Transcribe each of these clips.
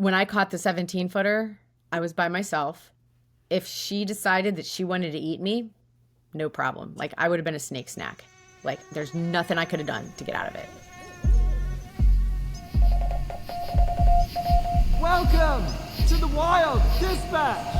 when I caught the 17-footer, I was by myself. If she decided that she wanted to eat me, no problem. Like, I would have been a snake snack. Like, there's nothing I could have done to get out of it. Welcome to the Wild Dispatch!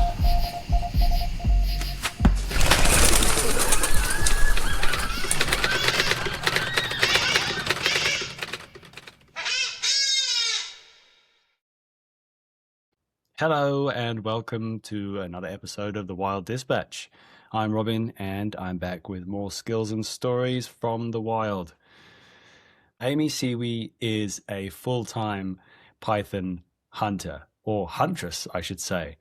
Hello and welcome to another episode of the Wild Dispatch. I'm Robin and I'm back with more skills and stories from the wild. Amy Siewe is a full-time Python hunter, or huntress, I should say.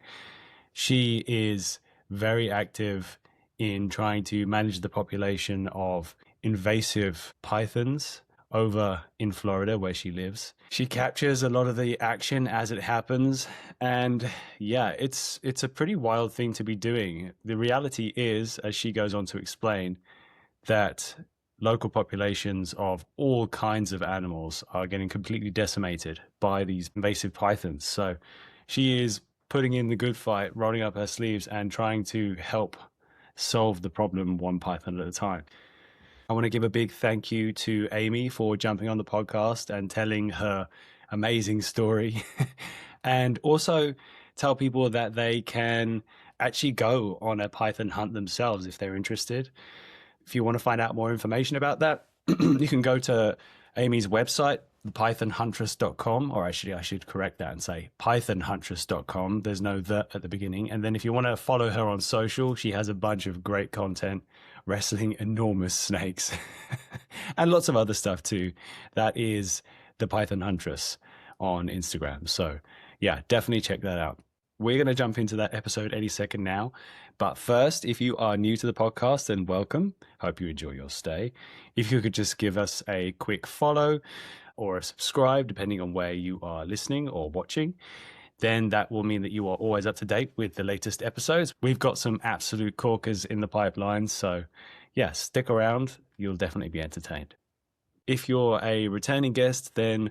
She is very active in trying to manage the population of invasive pythons over in Florida where she lives. She captures a lot of the action as it happens, and yeah, it's a pretty wild thing to be doing. The reality is, as she goes on to explain, that local populations of all kinds of animals are getting completely decimated by these invasive pythons. So she is putting in the good fight, rolling up her sleeves and trying to help solve the problem one python at a time. I want to give a big thank you to Amy for jumping on the podcast and telling her amazing story. And also tell people that they can actually go on a python hunt themselves if they're interested. If you want to find out more information about that, you can go to Amy's website, pythonhuntress.com, or actually I should correct that and say pythonhuntress.com. There's no "the" at the beginning. And then if you want to follow her on social, she has a bunch of great content wrestling enormous snakes and lots of other stuff too. That is the Python Huntress on Instagram. So yeah, definitely check that out. We're going to jump into that episode any second now. But first, if you are new to the podcast, then welcome. Hope you enjoy your stay. If you could just give us a quick follow or a subscribe, depending on where you are listening or watching, then that will mean that you are always up to date with the latest episodes. We've got some absolute corkers in the pipeline. So yeah, stick around. You'll definitely be entertained. If you're a returning guest, then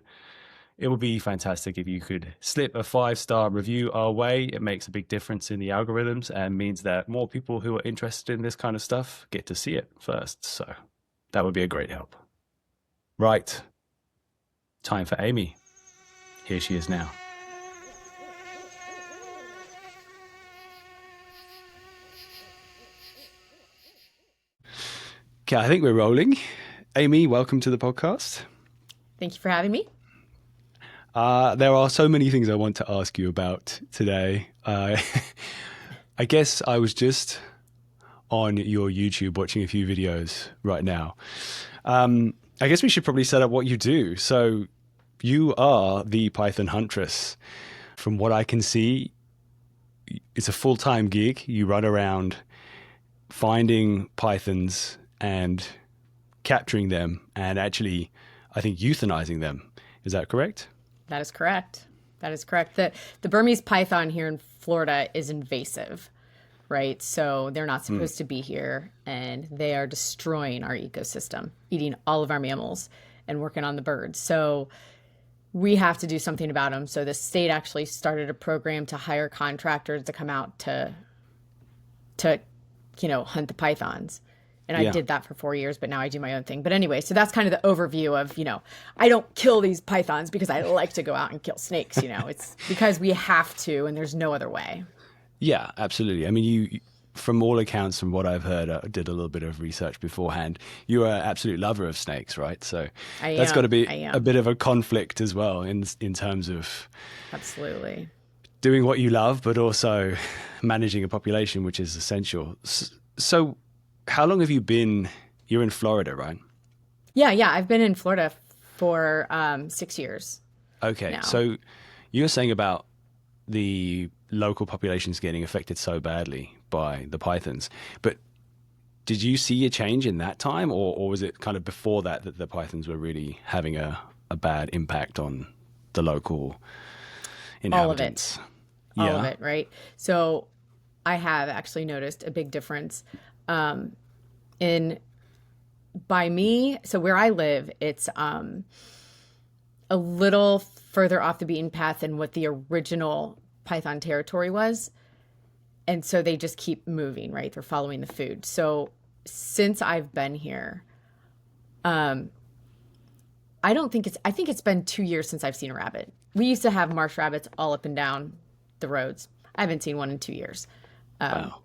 it would be fantastic if you could slip a 5-star review our way. It makes a big difference in the algorithms and means that more people who are interested in this kind of stuff get to see it first. So that would be a great help. Right. Time for Amy. Here she is now. Okay, I think we're rolling. Amy, welcome to the podcast. Thank you for having me. There are so many things I want to ask you about today. I guess I was just on your YouTube watching a few videos right now. I guess we should probably set up what you do. So you are the Python Huntress. From what I can see, it's a full-time gig. You run around finding pythons and capturing them and actually, I think, euthanizing them. Is that correct? That is correct. That is correct. The Burmese python here in Florida is invasive, right? So they're not supposed to be here, and they are destroying our ecosystem, eating all of our mammals and working on the birds. So we have to do something about them. So the state actually started a program to hire contractors to come out to hunt the pythons. And I did that for 4 years, but now I do my own thing. But anyway, so that's kind of the overview of, I don't kill these pythons because I like to go out and kill snakes, It's because we have to, and there's no other way. Yeah, absolutely. I mean, you, from all accounts, from what I've heard, I did a little bit of research beforehand. You are an absolute lover of snakes, right? So that's got to be a bit of a conflict as well in terms of absolutely doing what you love, but also managing a population, which is essential. So how long have you been? You're in Florida, right? Yeah. I've been in Florida for 6 years. Okay. Now. So you're saying about the local populations getting affected so badly by the pythons, but did you see a change in that time, or was it kind of before that the pythons were really having a bad impact on the local inhabitants? All of it, right? So I have actually noticed a big difference. By me, so where I live, it's a little further off the beaten path than what the original python territory was. And so they just keep moving, right? They're following the food. So since I've been here, I think it's been 2 years since I've seen a rabbit. We used to have marsh rabbits all up and down the roads. I haven't seen one in 2 years. Wow.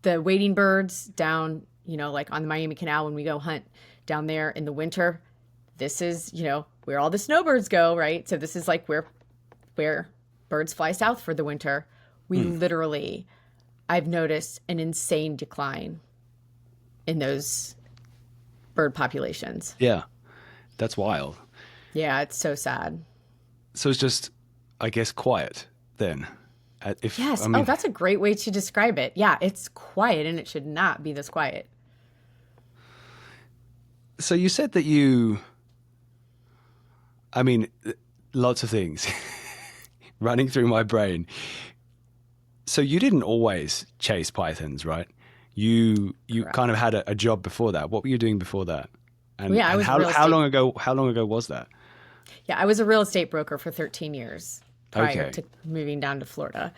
The wading birds down, like on the Miami Canal when we go hunt down there in the winter, this is, where all the snowbirds go, right? So this is like where birds fly south for the winter. We literally, I've noticed an insane decline in those bird populations. Yeah. That's wild. Yeah, it's so sad. So it's just, I guess, quiet then. Yes. Oh, that's a great way to describe it. Yeah, it's quiet and it should not be this quiet. So you said that lots of things running through my brain. So you didn't always chase pythons, right? You kind of had a job before that. What were you doing before that? And, I was how long ago was that? Yeah, I was a real estate broker for 13 years prior to moving down to Florida.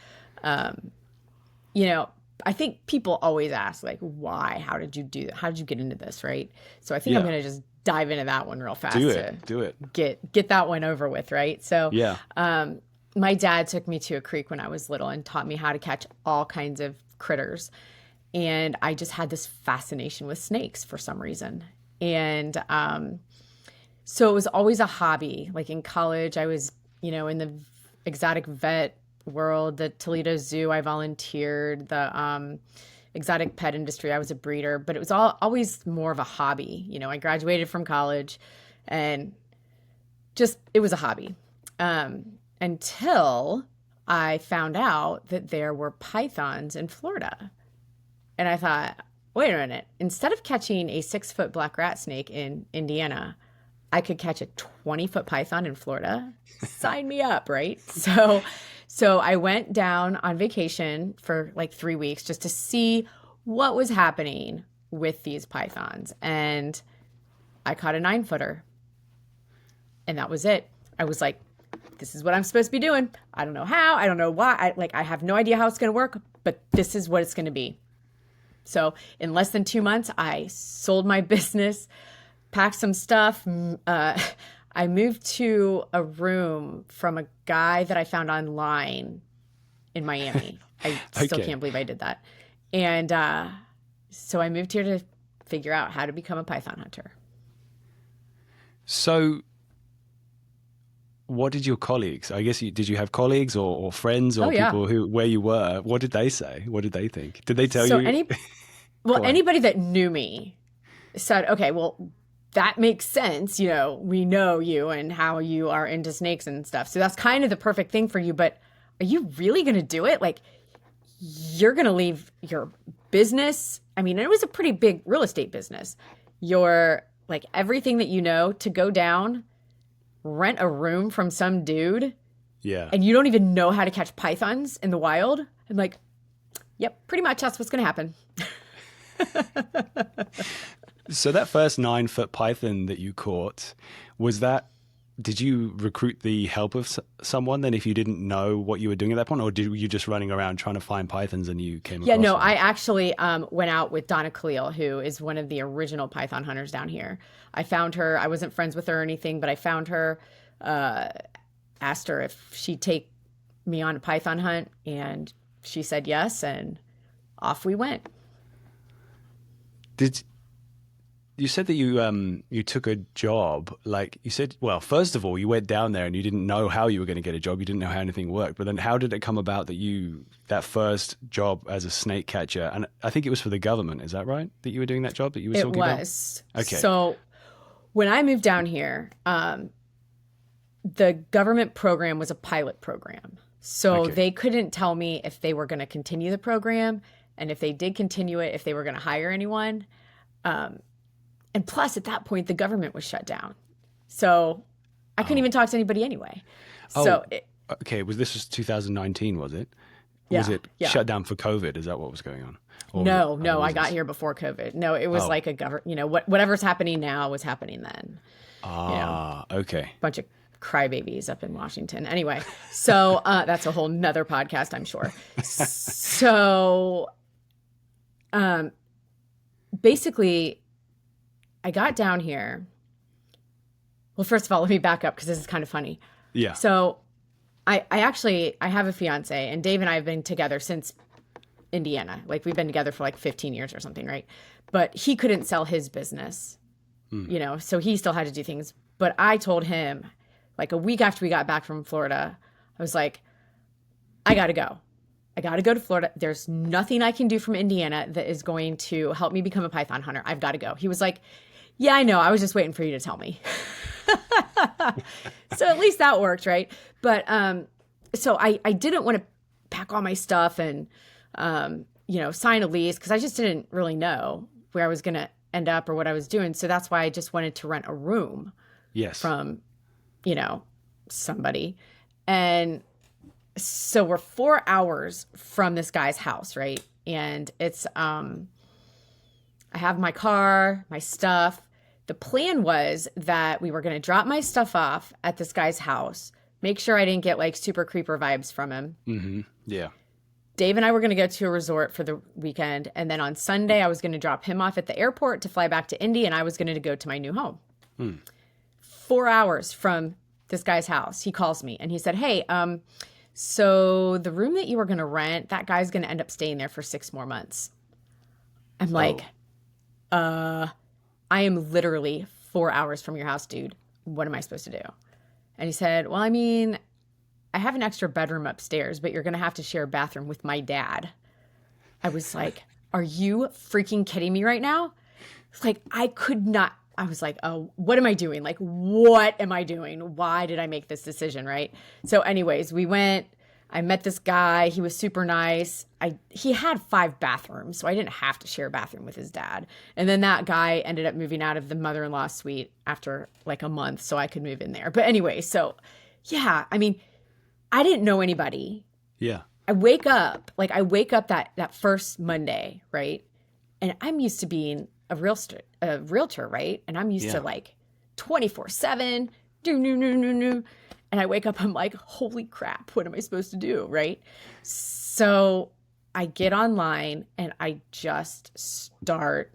I think people always ask, like, why? How did you do that? How did you get into this, right? So I think I'm going to just dive into that one real fast. Do it. Get that one over with, right? So yeah. My dad took me to a creek when I was little and taught me how to catch all kinds of critters. And I just had this fascination with snakes for some reason. And so it was always a hobby. Like in college, I was, in the exotic vet world, the Toledo Zoo, I volunteered, the exotic pet industry, I was a breeder, but it was always more of a hobby. I graduated from college and just, it was a hobby. Until I found out that there were pythons in Florida. And I thought, wait a minute, instead of catching a 6-foot black rat snake in Indiana, I could catch a 20-foot python in Florida. Sign me up, right? So I went down on vacation for like 3 weeks just to see what was happening with these pythons. And I caught a 9-footer. And that was it. I was like, this is what I'm supposed to be doing. I don't know how. I don't know why. I have no idea how it's going to work, but this is what it's going to be. So in less than 2 months, I sold my business, packed some stuff. I moved to a room from a guy that I found online in Miami. I still can't believe I did that. And so I moved here to figure out how to become a python hunter. So what did your colleagues, I guess, did you have colleagues or friends or people where you were? What did they say? What did they think? Did they tell you? Anybody that knew me said, okay, well, that makes sense. We know you and how you are into snakes and stuff. So that's kind of the perfect thing for you. But are you really going to do it? Like, you're going to leave your business. I mean, it was a pretty big real estate business. Your, like, everything that you know to go down, rent a room from some dude. Yeah. And you don't even know how to catch pythons in the wild. I'm like, yep, pretty much that's what's going to happen. So that first 9-foot python that you caught, did you recruit the help of someone then if you didn't know what you were doing at that point? Or were you just running around trying to find pythons and you came across them? I actually went out with Donna Khalil, who is one of the original python hunters down here. I found her. I wasn't friends with her or anything, but I found her, asked her if she'd take me on a python hunt, and she said yes, and off we went. You said that you took a job, like you said, well, first of all, you went down there and you didn't know how you were going to get a job. You didn't know how anything worked. But then how did it come about that first job as a snake catcher, and I think it was for the government, is that right? That you were doing that job that you were talking about? It was. Okay. So when I moved down here, the government program was a pilot program. So they couldn't tell me if they were going to continue the program, and if they did continue it, if they were going to hire anyone. And plus, at that point, the government was shut down. So I couldn't even talk to anybody anyway. This was 2019, was it? Yeah, was it shut down for COVID? Is that what was going on? No, I got here before COVID. No, it was like a whatever's happening now was happening then. Okay. Bunch of crybabies up in Washington. Anyway, so that's a whole nother podcast, I'm sure. So basically, I got down here. Well, first of all, let me back up because this is kind of funny. Yeah. So I have a fiance, and Dave and I have been together since Indiana. Like, we've been together for like 15 years or something, right? But he couldn't sell his business, so he still had to do things. But I told him, like a week after we got back from Florida, I was like, I got to go. I got to go to Florida. There's nothing I can do from Indiana that is going to help me become a Python hunter. I've got to go. He was like, yeah, I know. I was just waiting for you to tell me. So at least that worked, right? But so I didn't want to pack all my stuff and, sign a lease because I just didn't really know where I was going to end up or what I was doing. So that's why I just wanted to rent a room from, somebody. And so we're 4 hours from this guy's house, right? And it's, I have my car, my stuff. The plan was that we were going to drop my stuff off at this guy's house, make sure I didn't get like super creeper vibes from him. Mm-hmm. Yeah. Dave and I were going to go to a resort for the weekend. And then on Sunday, I was going to drop him off at the airport to fly back to Indy. And I was going to go to my new home. 4 hours from this guy's house, he calls me and he said, hey, so the room that you were going to rent, that guy's going to end up staying there for 6 more months. I'm like, I am literally 4 hours from your house, dude. What am I supposed to do? And he said, well, I mean, I have an extra bedroom upstairs, but you're going to have to share a bathroom with my dad. I was like, are you freaking kidding me right now? Like, I could not. I was like, oh, what am I doing? Like, what am I doing? Why did I make this decision, right? So anyways, we went. I met this guy. He was super nice. He had 5 bathrooms, so I didn't have to share a bathroom with his dad. And then that guy ended up moving out of the mother-in-law suite after like a month, so I could move in there. But anyway, so yeah, I mean, I didn't know anybody. Yeah. I wake up that first Monday, right? And I'm used to being a realtor, right? And I'm used to like 24/7, and I wake up, I'm like, holy crap, what am I supposed to do, right? So I get online and I just start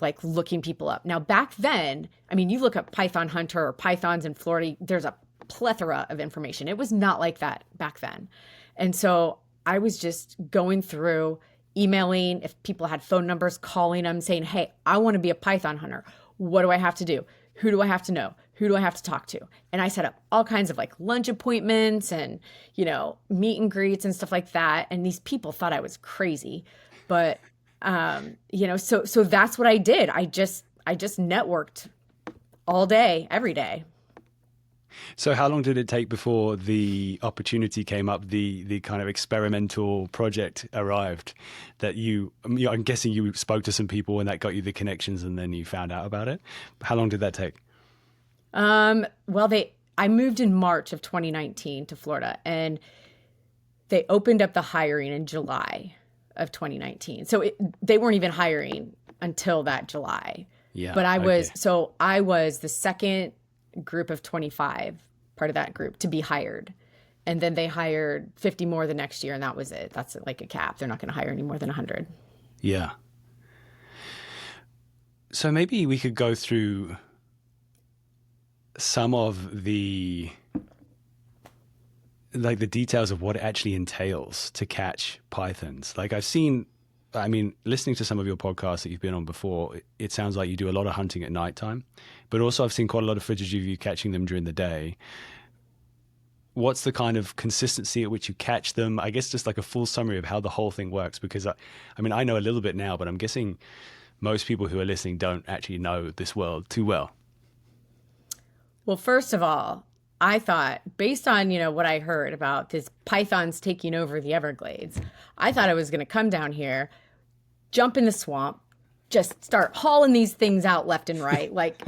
like looking people up. Now back then, I mean, you look up Python Hunter or Pythons in Florida, there's a plethora of information. It was not like that back then. And so I was just going through, emailing, if people had phone numbers, calling them, saying, hey, I want to be a Python hunter. What do I have to do? Who do I have to know? Who do I have to talk to? And I set up all kinds of like lunch appointments and, meet and greets and stuff like that. And these people thought I was crazy. But, so that's what I did. I just networked all day, every day. So how long did it take before the opportunity came up, the kind of experimental project arrived that I'm guessing you spoke to some people and that got you the connections and then you found out about it? How long did that take? Well, I moved in March of 2019 to Florida and they opened up the hiring in July of 2019. So they weren't even hiring until that July. Yeah. But I was the second group of 25, part of that group, to be hired. And then they hired 50 more the next year, and that was it. That's like a cap. They're not going to hire any more than 100. Yeah. So maybe we could go through some of the details of what it actually entails to catch pythons. Like listening to some of your podcasts that you've been on before, it sounds like you do a lot of hunting at nighttime, but also I've seen quite a lot of footage of you catching them during the day. What's the kind of consistency at which you catch them? I guess just like a full summary of how the whole thing works, because I know a little bit now, but I'm guessing most people who are listening don't actually know this world too well. Well, first of all, I thought, based on, what I heard about this pythons taking over the Everglades, I thought I was going to come down here, jump in the swamp, just start hauling these things out left and right. Like,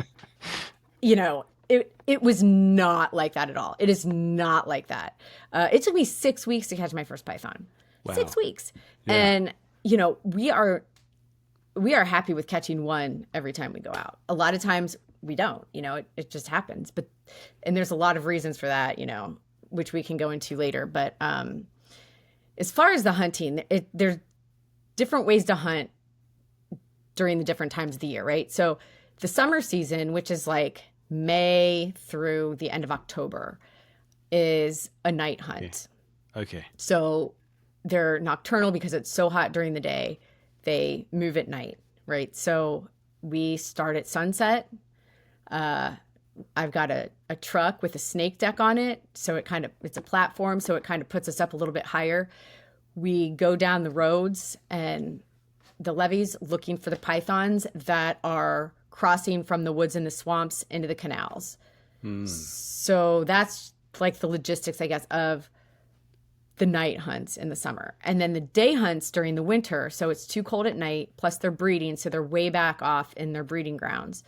it was not like that at all. It is not like that. It took me 6 weeks to catch my first python. Wow. 6 weeks. Yeah. And, we are happy with catching one every time we go out. A lot of times we don't, it just happens. And there's a lot of reasons for that, which we can go into later. But as far as the hunting, there's different ways to hunt during the different times of the year, right? So the summer season, which is like May through the end of October, is a night hunt. Okay. So they're nocturnal because it's so hot during the day. They move at night, right? So we start at sunset. I've got a truck with a snake deck on it. So it's a platform. So it kind of puts us up a little bit higher. We go down the roads and the levees looking for the pythons that are crossing from the woods and the swamps into the canals. So that's like the logistics, I guess, of the night hunts in the summer. And then the day hunts during the winter. So it's too cold at night, plus they're breeding. So they're way back off in their breeding grounds.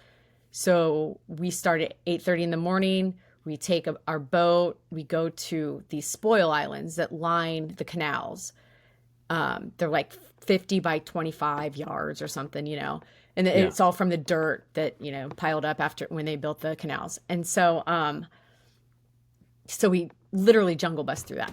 So we start at 8:30 in the morning. We take our boat. We go to these spoil islands that line the canals. They're like 50 by 25 yards or something, and it's all from the dirt that, piled up after when they built the canals. And so, so we literally jungle bust through that.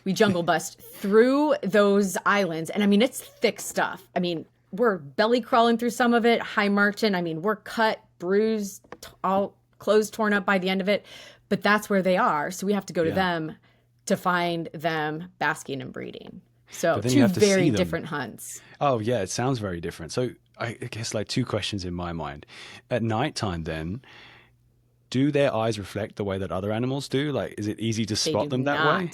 We jungle bust through those islands. And I mean, it's thick stuff. I mean, we're belly crawling through some of it, high marching. I mean, we're cut, bruised, all clothes torn up by the end of it. But that's where they are. So we have to go to them to find them basking and breeding. So two very different hunts. Oh, yeah. It sounds very different. So I guess like two questions in my mind. At nighttime then, do their eyes reflect the way that other animals do? Like, is it easy to spot them that way?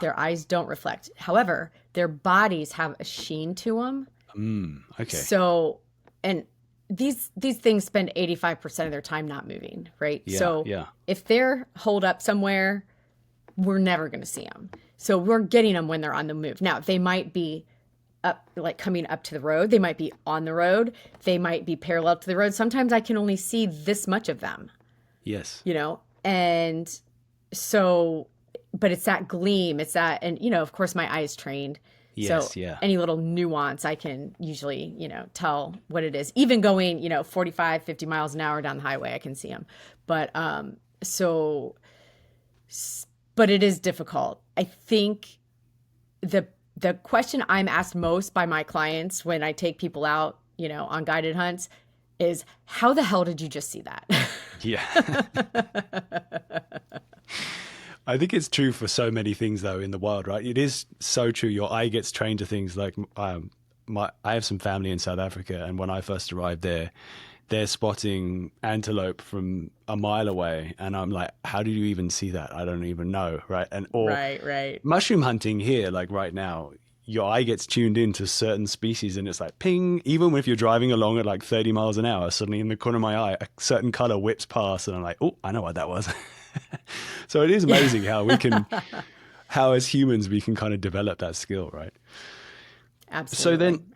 Their eyes don't reflect. However, their bodies have a sheen to them. Okay. So, and these things spend 85% of their time not moving, right? So if they're holed up somewhere, we're never going to see them. So we're getting them when they're on the move. Now, they might be up, like coming up to the road. They might be on the road. They might be parallel to the road. Sometimes I can only see this much of them. Yes. And so, but it's that gleam. It's that, and, of course my eye is trained. Yes, so any little nuance I can usually, tell what it is. Even going, 45, 50 miles an hour down the highway, I can see them. But but it is difficult. I think the question I'm asked most by my clients when I take people out, on guided hunts is, how the hell did you just see that? Yeah. I think it's true for so many things, though, in the wild, right? It is so true. Your eye gets trained to things like I have some family in South Africa, and when I first arrived there, they're spotting antelope from a mile away, and I'm like, how did you even see that? I don't even know, right? Right. Mushroom hunting here, like right now, your eye gets tuned into certain species, and it's like ping. Even if you're driving along at like 30 miles an hour, suddenly in the corner of my eye, a certain color whips past, and I'm like, oh, I know what that was. So it is amazing how we can, how as humans we can kind of develop that skill, right? Absolutely. So then,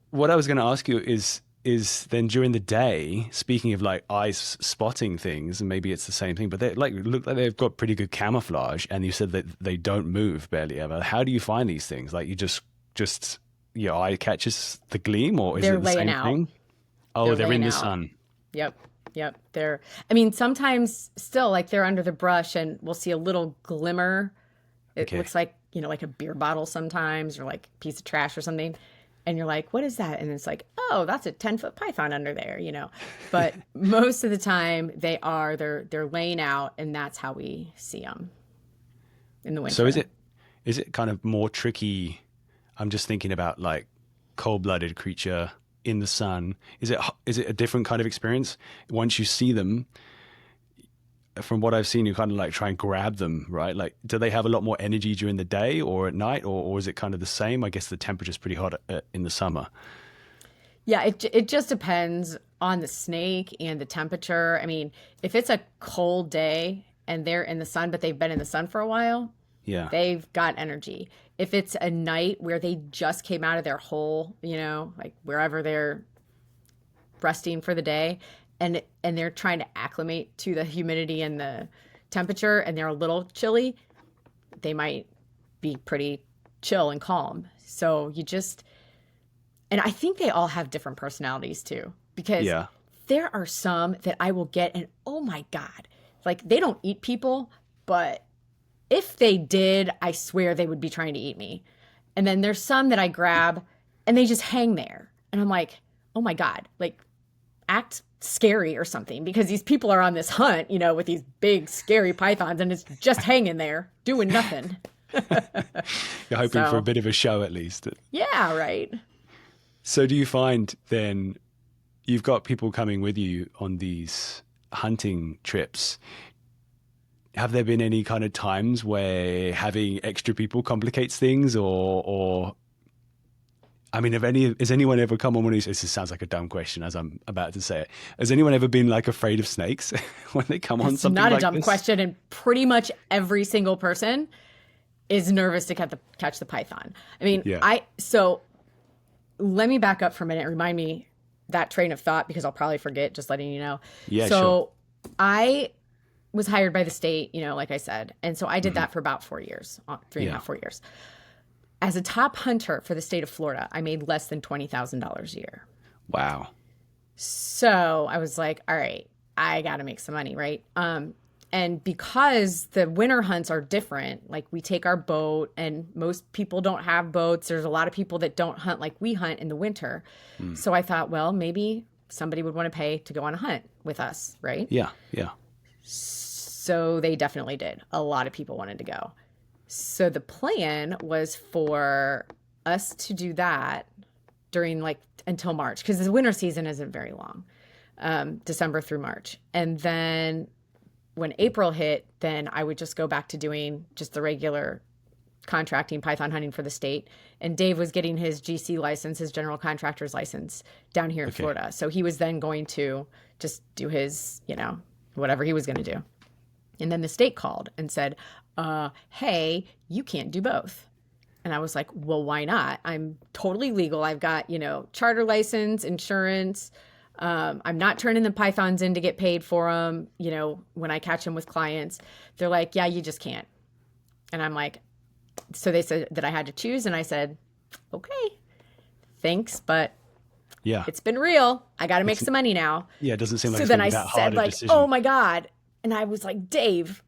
what I was going to ask you is then during the day, speaking of like eyes spotting things, and maybe it's the same thing, but they look like they've got pretty good camouflage, and you said that they don't move barely ever. How do you find these things? Like you just your eye catches the gleam, or is it the same thing? Oh, they're in the sun. Yep. Sometimes still like they're under the brush and we'll see a little glimmer. It looks like, like a beer bottle sometimes, or like a piece of trash or something. And you're like, what is that? And it's like, oh, that's a 10-foot python under there, But most of the time they're laying out, and that's how we see them in the winter. So is it kind of more tricky? I'm just thinking about like cold-blooded creature in the sun. Is it a different kind of experience once you see them? From what I've seen, you kind of like try and grab them, right? Like, do they have a lot more energy during the day or at night, or is it kind of the same? I guess the temperature's pretty hot in the summer. Yeah, it just depends on the snake and the temperature. I mean, if it's a cold day and they're in the sun, but they've been in the sun for a while, they've got energy. If it's a night where they just came out of their hole, like wherever they're resting for the day, and they're trying to acclimate to the humidity and the temperature, and they're a little chilly, they might be pretty chill and calm. So and I think they all have different personalities too. because Yeah. there are some that I will get and oh my God, like they don't eat people, but if they did, I swear they would be trying to eat me. And then there's some that I grab and they just hang there. And I'm like, oh my God, like act scary or something, because these people are on this hunt, you know, with these big scary pythons and it's just hanging there doing nothing. You're hoping for a bit of a show at least. Yeah, right. So do you find then you've got people coming with you on these hunting trips? Have there been any kind of times where having extra people complicates things, or I mean, has anyone ever come on one of these? This sounds like a dumb question as I'm about to say it. Has anyone ever been like afraid of snakes when they come on It's something not like a dumb this? question, and pretty much every single person is nervous to catch the python. I mean, Yeah. So let me back up for a minute. Remind me that train of thought, because I'll probably forget, just letting you know. Yeah, so sure. I was hired by the state, you know, like I said. And so I did that for about 4 years, 3.5, 4 years. As a top hunter for the state of Florida, I made less than $20,000 a year. Wow. So I was like, all right, I got to make some money, right? And because the winter hunts are different, like we take our boat and most people don't have boats. There's a lot of people that don't hunt like we hunt in the winter. So I thought, well, maybe somebody would want to pay to go on a hunt with us, right? Yeah. Yeah. So they definitely did. A lot of people wanted to go. So the plan was for us to do that during like until March, because the winter season isn't very long, December through March. And then when April hit, then I would just go back to doing just the regular contracting, python hunting for the state. And Dave was getting his GC license, his general contractor's license down here in Florida. So he was then going to just do his, you know, whatever he was going to do. And then the state called and said, hey, you can't do both. And I was like, well, why not? I'm totally legal. I've got, you know, charter license, insurance. I'm not turning the pythons in to get paid for them, you know, when I catch them with clients. They're like, yeah, you just can't. And I'm like, so they said that I had to choose. And I said, okay, thanks, but Yeah. it's been real. I got to make some money now. Yeah. It doesn't seem like So it's then gonna I be that said, hard a like, decision. oh my God. And I was like, Dave,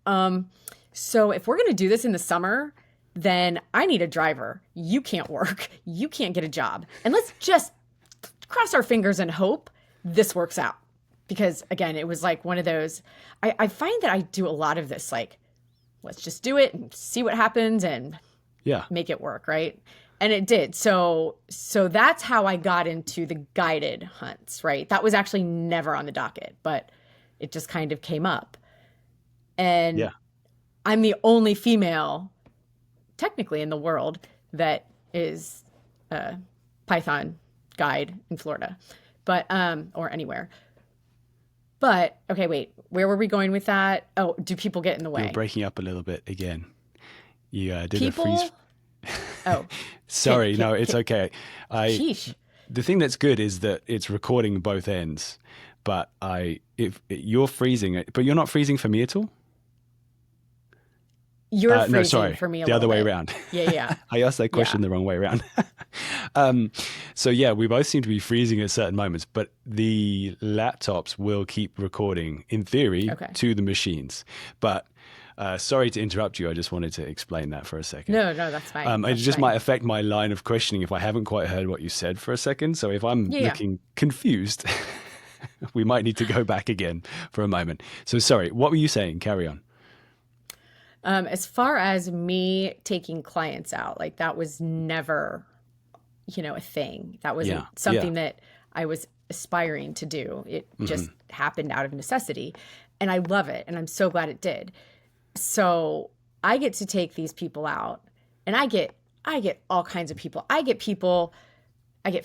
so if we're going to do this in the summer, then I need a driver. You can't work. You can't get a job. And let's just cross our fingers and hope this works out. Because again, it was like one of those, I find that I do a lot of this, like, let's just do it and see what happens and Yeah. make it work, right? And it did. So that's how I got into the guided hunts, right? That was actually never on the docket, but it just kind of came up. And Yeah. I'm the only female, technically, in the world that is a Python guide in Florida, but or anywhere. But okay, wait, where were we going with that? Oh, do people get in the way? You're breaking up a little bit again. You did People. a freeze. Oh, Sorry, no, it's okay. sheesh. The thing that's good is that it's recording both ends, but if you're freezing it, but you're not freezing for me at all. You're freezing No, sorry, for me a the other little way bit. around. Yeah. I asked that question the wrong way around. So yeah, we both seem to be freezing at certain moments, but the laptops will keep recording in theory to the machines. But sorry to interrupt you. I just wanted to explain that for a second. No, that's fine. It just might affect my line of questioning if I haven't quite heard what you said for a second. So if I'm looking confused, we might need to go back again for a moment. So sorry, what were you saying? Carry on. As far as me taking clients out, like that was never, a thing. That wasn't something that I was aspiring to do. It just happened out of necessity. And I love it. And I'm so glad it did. So I get to take these people out, and I get all kinds of people. I get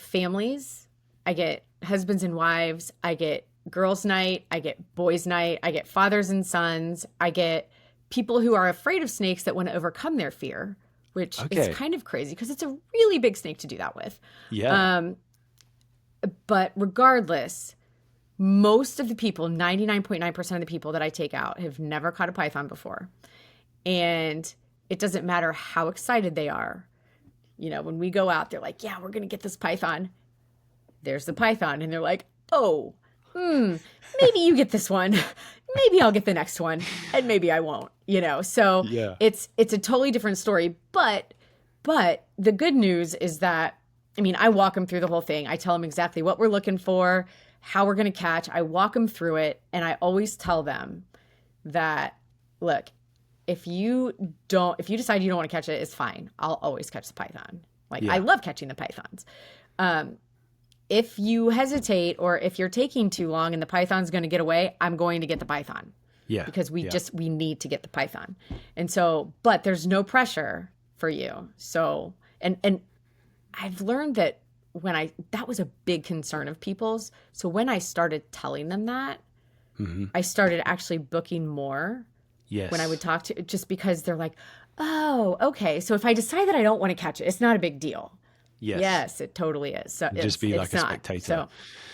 families, I get husbands and wives, I get girls' night, I get boys' night, I get fathers and sons, I get people who are afraid of snakes that want to overcome their fear, which is kind of crazy because it's a really big snake to do that with. Yeah. But regardless, most of the people, 99.9% of the people that I take out have never caught a python before. And it doesn't matter how excited they are. When we go out, they're like, yeah, we're going to get this python. There's the python. And they're like, oh, maybe you get this one. Maybe I'll get the next one, and maybe I won't, So Yeah. it's a totally different story. But the good news is that, I walk them through the whole thing. I tell them exactly what we're looking for, how we're going to catch. I walk them through it, and I always tell them that, look, if you decide you don't want to catch it, it's fine. I'll always catch the python. I love catching the pythons. If you hesitate or if you're taking too long and the python's going to get away, I'm going to get the python. Yeah. Because we need to get the python. And so, but there's no pressure for you. So, and I've learned that that was a big concern of people's. So when I started telling them that, I started actually booking more. Yes. When I would talk to, just because they're like, oh, okay. So if I decide that I don't want to catch it, it's not a big deal. Yes. Yes, it totally is. So Just be like a not. spectator. So,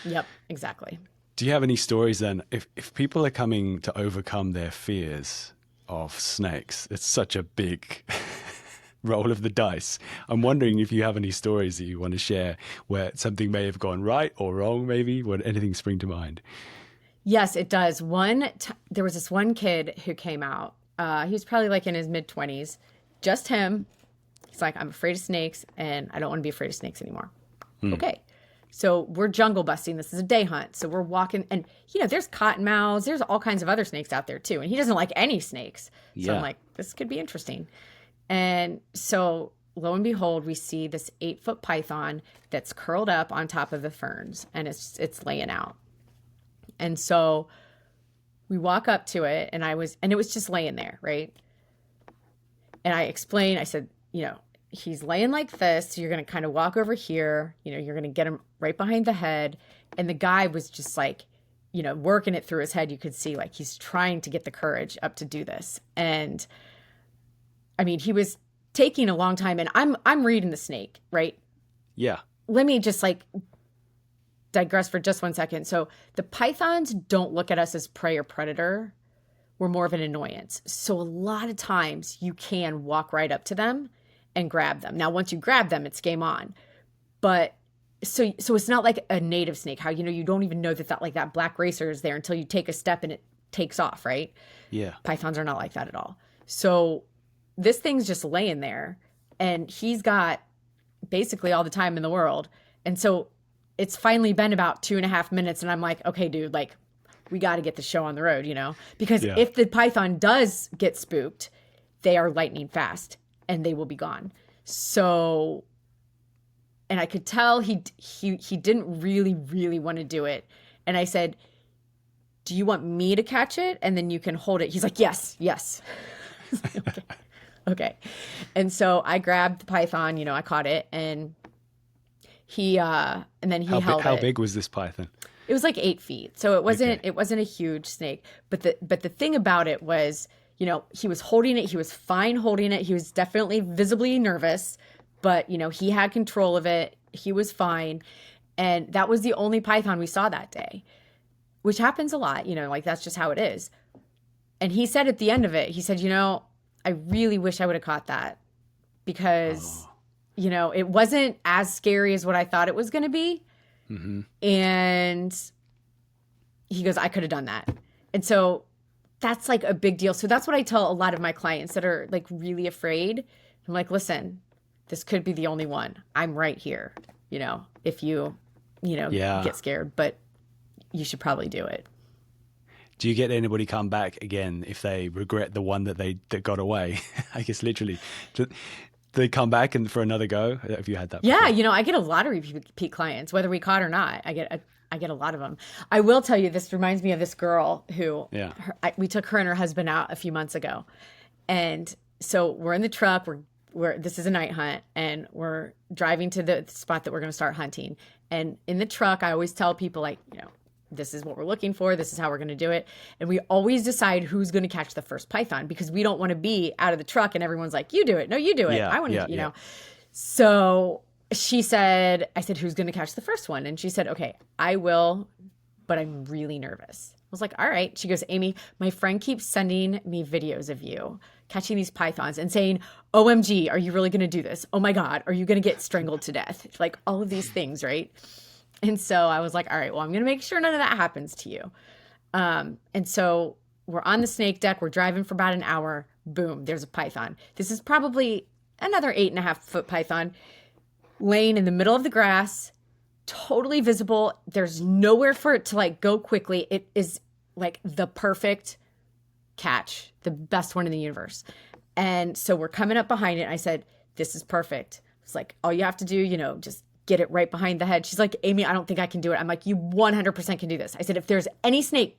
yep, exactly. Do you have any stories then? If people are coming to overcome their fears of snakes, it's such a big roll of the dice. I'm wondering if you have any stories that you want to share where something may have gone right or wrong, maybe? Would anything spring to mind? Yes, it does. There was this one kid who came out. He was probably like in his mid-20s. Just him. He's like, I'm afraid of snakes, and I don't want to be afraid of snakes anymore. Okay. So we're jungle busting. This is a day hunt. So we're walking, and, there's cottonmouths. There's all kinds of other snakes out there, too. And he doesn't like any snakes. So I'm like, this could be interesting. And so lo and behold, we see this 8-foot python that's curled up on top of the ferns, and it's laying out. And so we walk up to it, and it was just laying there, right? And I explained, I said, he's laying like this. So you're going to kind of walk over here, you're going to get him right behind the head. And the guy was just like, working it through his head. You could see like he's trying to get the courage up to do this. And he was taking a long time, and I'm reading the snake, right? Yeah. Let me just digress for just 1 second. So the pythons don't look at us as prey or predator. We're more of an annoyance. So a lot of times you can walk right up to them and grab them. Now, once you grab them, it's game on. But so it's not like a native snake, how, you don't even know that black racer is there until you take a step and it takes off, right? Yeah. Pythons are not like that at all. So this thing's just laying there, and he's got basically all the time in the world. And so it's finally been about 2.5 minutes, and I'm like, okay, dude, we got to get the show on the road, because if the python does get spooked, they are lightning fast and they will be gone. So, and I could tell he didn't really, really want to do it. And I said, do you want me to catch it? And then you can hold it. He's like, yes. Okay. And so I grabbed the python, I caught it, and and then he held it. How big was this python? It was like 8 feet. So it wasn't a huge snake. But the thing about it was, he was holding it. He was fine holding it. He was definitely visibly nervous, but, he had control of it. He was fine. And that was the only python we saw that day, which happens a lot, that's just how it is. And he said at the end of it, he said, I really wish I would have caught that, because, it wasn't as scary as what I thought it was going to be. Mm-hmm. And he goes, I could have done that. And so that's a big deal. So that's what I tell a lot of my clients that are really afraid. I'm like, listen, this could be the only one. I'm right here. If you, get scared, but you should probably do it. Do you get anybody come back again if they regret the one that got away? I guess literally. Do they come back and for another go? Have you had that before? Yeah, I get a lot of repeat clients, whether we caught or not. I get a lot of them. I will tell you, this reminds me of this girl who we took her and her husband out a few months ago. And so we're in the truck, this is a night hunt, and we're driving to the spot that we're going to start hunting. And in the truck, I always tell people this is what we're looking for. This is how we're going to do it. And we always decide who's going to catch the first python, because we don't want to be out of the truck and everyone's like, you do it. No, you do it. I want to, know. So I said, who's going to catch the first one? And she said, okay, I will, but I'm really nervous. I was like, all right. She goes, Amy, my friend keeps sending me videos of you catching these pythons and saying, OMG, are you really going to do this? Oh my God, are you going to get strangled to death? All of these things, right? And so I was like, all right, well, I'm going to make sure none of that happens to you. And so we're on the snake deck. We're driving for about an hour. Boom, there's a python. This is probably another 8.5-foot python laying in the middle of the grass, totally visible. There's nowhere for it to like go quickly. It is like the perfect catch, the best one in the universe. And so we're coming up behind it. And I said, this is perfect. It's like, all you have to do, just get it right behind the head. She's like, Amy, I don't think I can do it. I'm like, you 100% can do this. I said, if there's any snake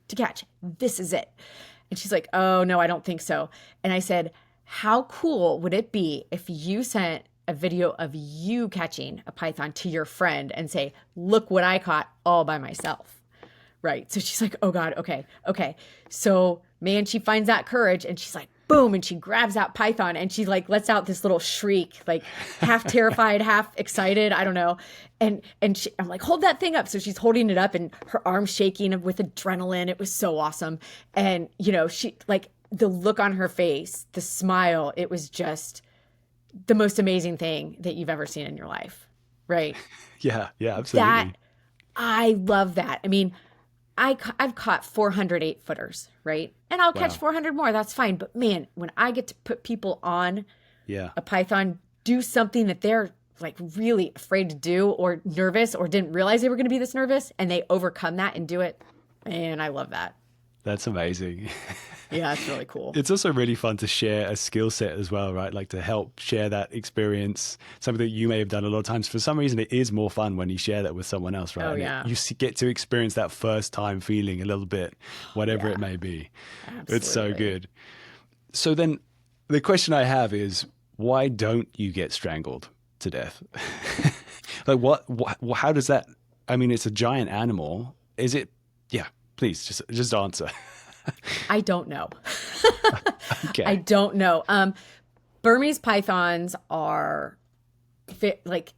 to catch, this is it. And she's like, oh, no, I don't think so. And I said, how cool would it be if you sent a video of you catching a python to your friend and say, look what I caught all by myself. Right. So she's like, oh God, okay. So man, she finds that courage and she's like, boom. And she grabs that python and she like lets out this little shriek, like half terrified, half excited. I don't know. And I'm like, hold that thing up. So she's holding it up and her arm's shaking with adrenaline. It was so awesome. And she like the look on her face, the smile, it was just the most amazing thing that you've ever seen in your life. Right. Yeah, absolutely. I love that. I mean, I've caught 408 footers, right? And I'll catch 400 more. That's fine. But man, when I get to put people on a python, do something that they're like really afraid to do or nervous or didn't realize they were going to be this nervous and they overcome that and do it. Man, I love that. That's amazing. Yeah, it's really cool. It's also really fun to share a skill set as well, right? Like to help share that experience, something that you may have done a lot of times. For some reason, it is more fun when you share that with someone else, right? Oh, yeah. You get to experience that first time feeling a little bit, whatever it may be. Absolutely. It's so good. So then the question I have is, why don't you get strangled to death? Like how does that, I mean, it's a giant animal. Is it, please just answer. I don't know. Okay. I don't know. Burmese pythons are like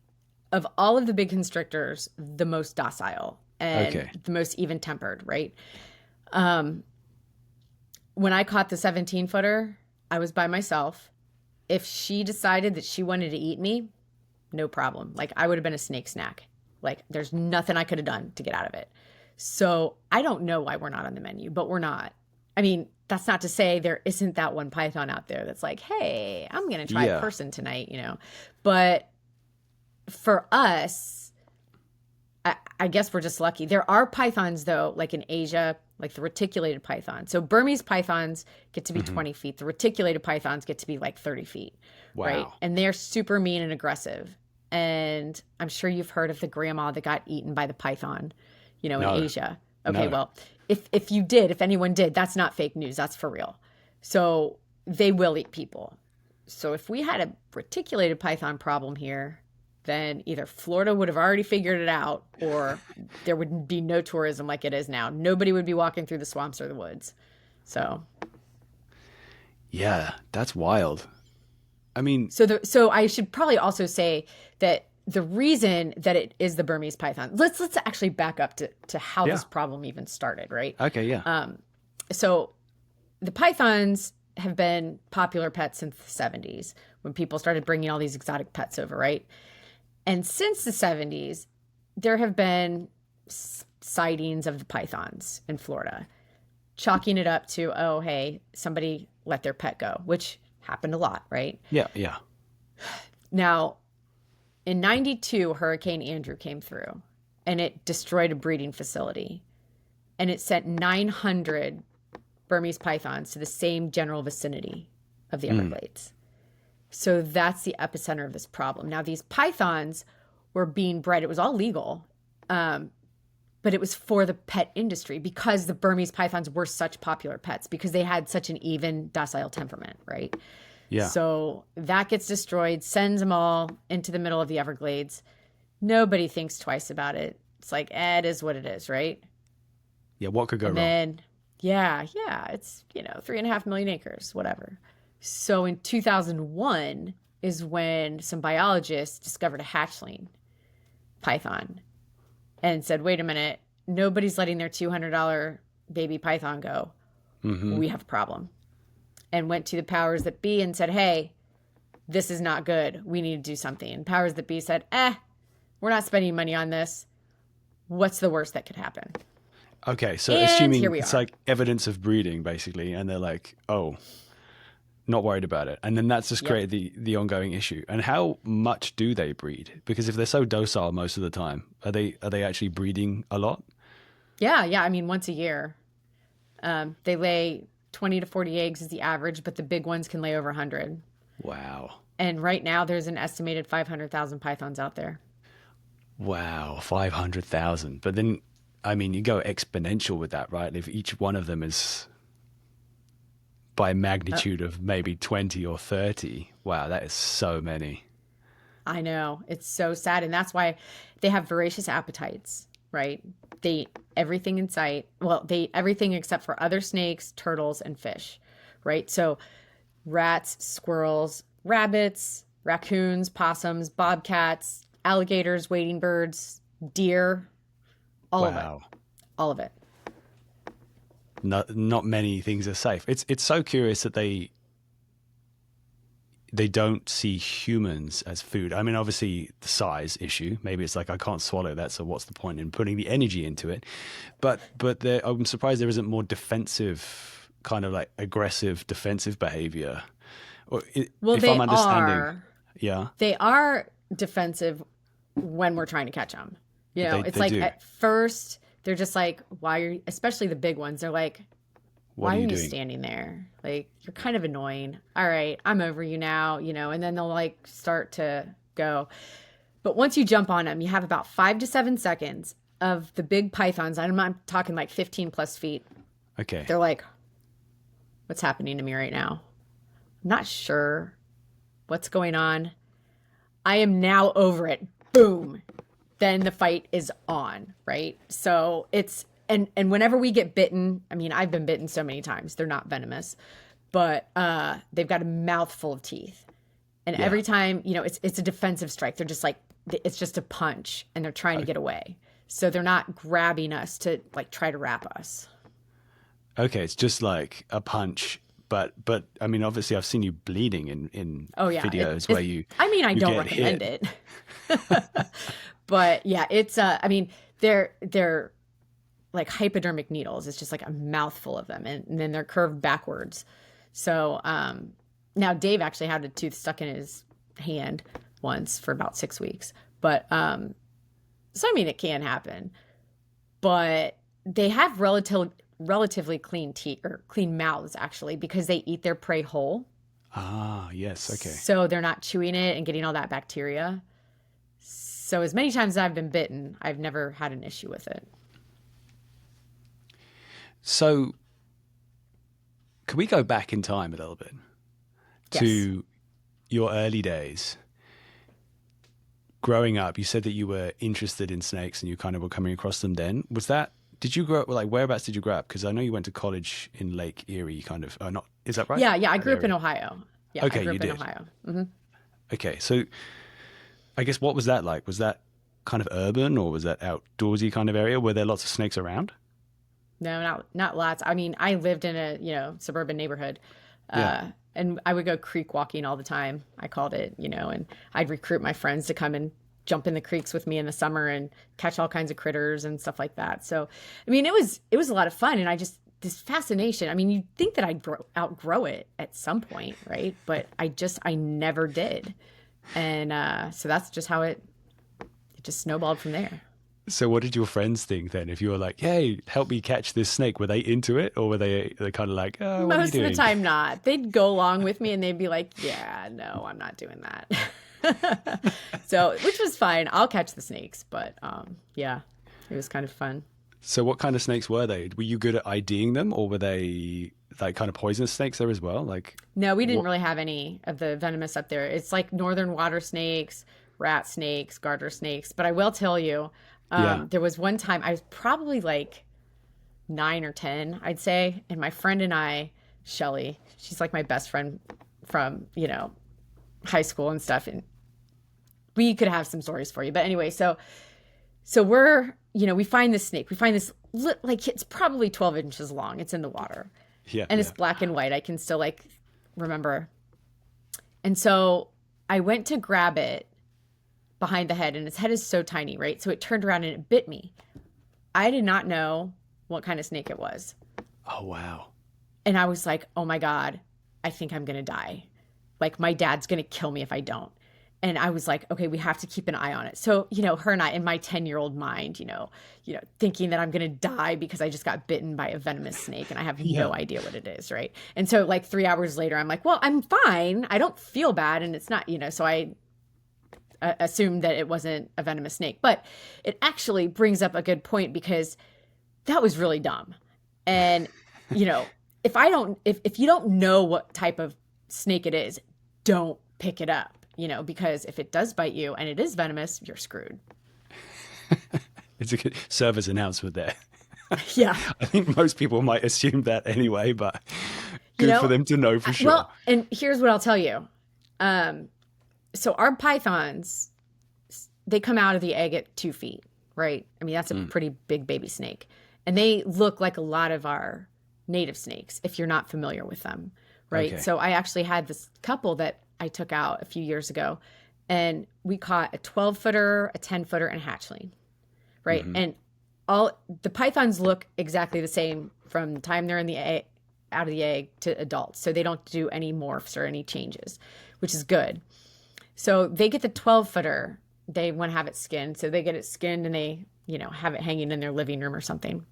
of all of the big constrictors, the most docile and the most even tempered, right? When I caught the 17-footer, I was by myself. If she decided that she wanted to eat me, no problem. Like I would have been a snake snack. Like there's nothing I could have done to get out of it. So I don't know why we're not on the menu, but we're not. I mean, that's not to say there isn't that one python out there that's like, hey, I'm going to try a person tonight, But for us, I guess we're just lucky. There are pythons, though, like in Asia, like the reticulated python. So Burmese pythons get to be 20 feet. The reticulated pythons get to be like 30 feet, right? And they're super mean and aggressive. And I'm sure you've heard of the grandma that got eaten by the python, in Asia. Okay, well, if anyone did, that's not fake news. That's for real. So they will eat people. So if we had a reticulated python problem here, then either Florida would have already figured it out or there would be no tourism like it is now. Nobody would be walking through the swamps or the woods. So. Yeah, that's wild. I mean. So I should probably also say that the reason that it is the Burmese python, let's actually back up to how this problem even started, right? Okay, yeah. So the pythons have been popular pets since the 70s when people started bringing all these exotic pets over, right? And since the 70s, there have been sightings of the pythons in Florida, chalking it up to, oh, hey, somebody let their pet go, which happened a lot, right? Yeah. Now, in 92, Hurricane Andrew came through and it destroyed a breeding facility. And it sent 900 Burmese pythons to the same general vicinity of the Everglades. So that's the epicenter of this problem. Now, these pythons were being bred. It was all legal, but it was for the pet industry because the Burmese pythons were such popular pets because they had such an even, docile temperament, right? Yeah. So that gets destroyed, sends them all into the middle of the Everglades. Nobody thinks twice about it. It's like, it is what it is, right? Yeah, what could go wrong? Then, yeah, it's, 3.5 million acres, whatever. So in 2001 is when some biologists discovered a hatchling python and said, wait a minute, nobody's letting their $200 baby python go. We have a problem. And went to the powers that be and said, hey, this is not good. We need to do something. And powers that be said, we're not spending money on this. what's the worst that could happen? Okay, so And assuming here we it's are. like evidence of breeding, basically, and they're like, oh, not worried about it. And then that's just Yep. created the ongoing issue. And how much do they breed? Because if they're so docile most of the time, are they actually breeding a lot? Yeah. I mean, once a year. They lay 20 to 40 eggs is the average, but the big ones can lay over 100. Wow. And right now there's an estimated 500,000 pythons out there. Wow, 500,000. But then, I mean, you go exponential with that, right? If each one of them is by magnitude of maybe 20 or 30, wow, that is so many. I know. It's so sad. And that's why they have voracious appetites, right? They eat everything in sight. Well, they eat everything except for other snakes, turtles, and fish, right? So rats, squirrels, rabbits, raccoons, possums, bobcats, alligators, wading birds, deer, all of it. Wow. All of it. Not many things are safe. It's so curious that they don't see humans as food. I mean, obviously the size issue. Maybe it's like I can't swallow that, so what's the point in putting the energy into it? But I'm surprised there isn't more defensive, kind of like aggressive defensive behavior. Well, if they I'm understanding, are. yeah, They are defensive when we're trying to catch them. You know, it's they like do. at first they're just like, why are you, especially the big ones, they're like, What why are are you you doing? standing there? Like, you're kind of annoying. All right, I'm over you now, you know, and then they'll like start to go. But once you jump on them, you have about 5 to 7 seconds of the big pythons. I'm not talking like 15 plus feet. Okay. They're like, what's happening to me right now? I'm not sure what's going on. I am now over it. Boom. Then the fight is on, right? So it's, and whenever we get bitten, I mean, I've been bitten so many times. They're not venomous, but they've got a mouthful of teeth. And Yeah. every time, you know, it's a defensive strike. They're just like, it's just a punch and they're trying to get away. So they're not grabbing us to like try to wrap us. Okay, it's just like a punch, but I mean, obviously, I've seen you bleeding in Oh yeah, videos where you. I mean, I you don't get recommend hit. it, but yeah, it's. I mean, they're like hypodermic needles. It's just like a mouthful of them, and then they're curved backwards. So now Dave actually had a tooth stuck in his hand once for about 6 weeks, but so I mean, it can happen, but they have relatively clean teeth or clean mouths actually because they eat their prey whole. Ah, yes. Okay. So they're not chewing it and getting all that bacteria. So as many times as I've been bitten, I've never had an issue with it. So, could we go back in time a little bit to your early days? Growing up, you said that you were interested in snakes and you kind of were coming across them then. Was that, did you grow up, like, whereabouts did you grow up? Because I know you went to college in Lake Erie, kind of, not, is that right? Yeah, I grew up area? in Ohio. Yeah, Okay, I grew you up in did. Ohio. Hmm. Okay, so I guess what was that like? Was that kind of urban or was that outdoorsy kind of area? Were there lots of snakes around? No, not lots. I mean, I lived in a, suburban neighborhood. Yeah. And I would go creek walking all the time. I called it, and I'd recruit my friends to come and jump in the creeks with me in the summer and catch all kinds of critters and stuff like that. So, I mean, it was a lot of fun. And this fascination, I mean, you'd think that I'd outgrow it at some point, right? But I never did. And so that's just how it just snowballed from there. So what did your friends think then? If you were like, "Hey, help me catch this snake," were they into it, or were they kind of like, "Oh, what are you Most of doing?" the time not. They'd go along with me and they'd be like, yeah, no, I'm not doing that. So, which was fine. I'll catch the snakes, but yeah, it was kind of fun. So what kind of snakes were they? Were you good at IDing them, or were they like kind of poisonous snakes there as well? Like, No, we didn't really have any of the venomous up there. It's like northern water snakes, rat snakes, garter snakes. But I will tell you, Yeah. there was one time I was probably like 9 or 10, I'd say. And my friend and I, Shelly, she's like my best friend from, high school and stuff. And we could have some stories for you. But anyway, so we're, we find this snake. We find this, like, it's probably 12 inches long. It's in the water. yeah, And yeah. it's black and white. I can still like remember. And so I went to grab it behind the head, and its head is so tiny, right? So it turned around and it bit me I did not know what kind of snake it was. Oh, wow. And I was like, oh my God, I think I'm going to die. Like my dad's going to kill me if I don't. And I was like, okay, we have to keep an eye on it. So, her and I, in my 10-year-old mind, thinking that I'm going to die because I just got bitten by a venomous snake and I have no idea what it is, right? And so like 3 hours later, I'm like, well, I'm fine. I don't feel bad. And it's not, so I assumed that it wasn't a venomous snake. But it actually brings up a good point because that was really dumb. And, if you don't know what type of snake it is, don't pick it up. Because if it does bite you and it is venomous, you're screwed. It's a good service announcement there. Yeah. I think most people might assume that anyway, but good for them to know for sure. Well, and here's what I'll tell you. So our pythons, they come out of the egg at 2 feet, right? I mean, that's a pretty big baby snake. And they look like a lot of our native snakes if you're not familiar with them, right? Okay. So I actually had this couple that I took out a few years ago, and we caught a 12-footer, a 10-footer, and a hatchling, right? And all the pythons look exactly the same from the time they're in the egg, out of the egg to adults. So they don't do any morphs or any changes, which is good. So they get the 12-footer. They want to have it skinned. So they get it skinned and they, have it hanging in their living room or something.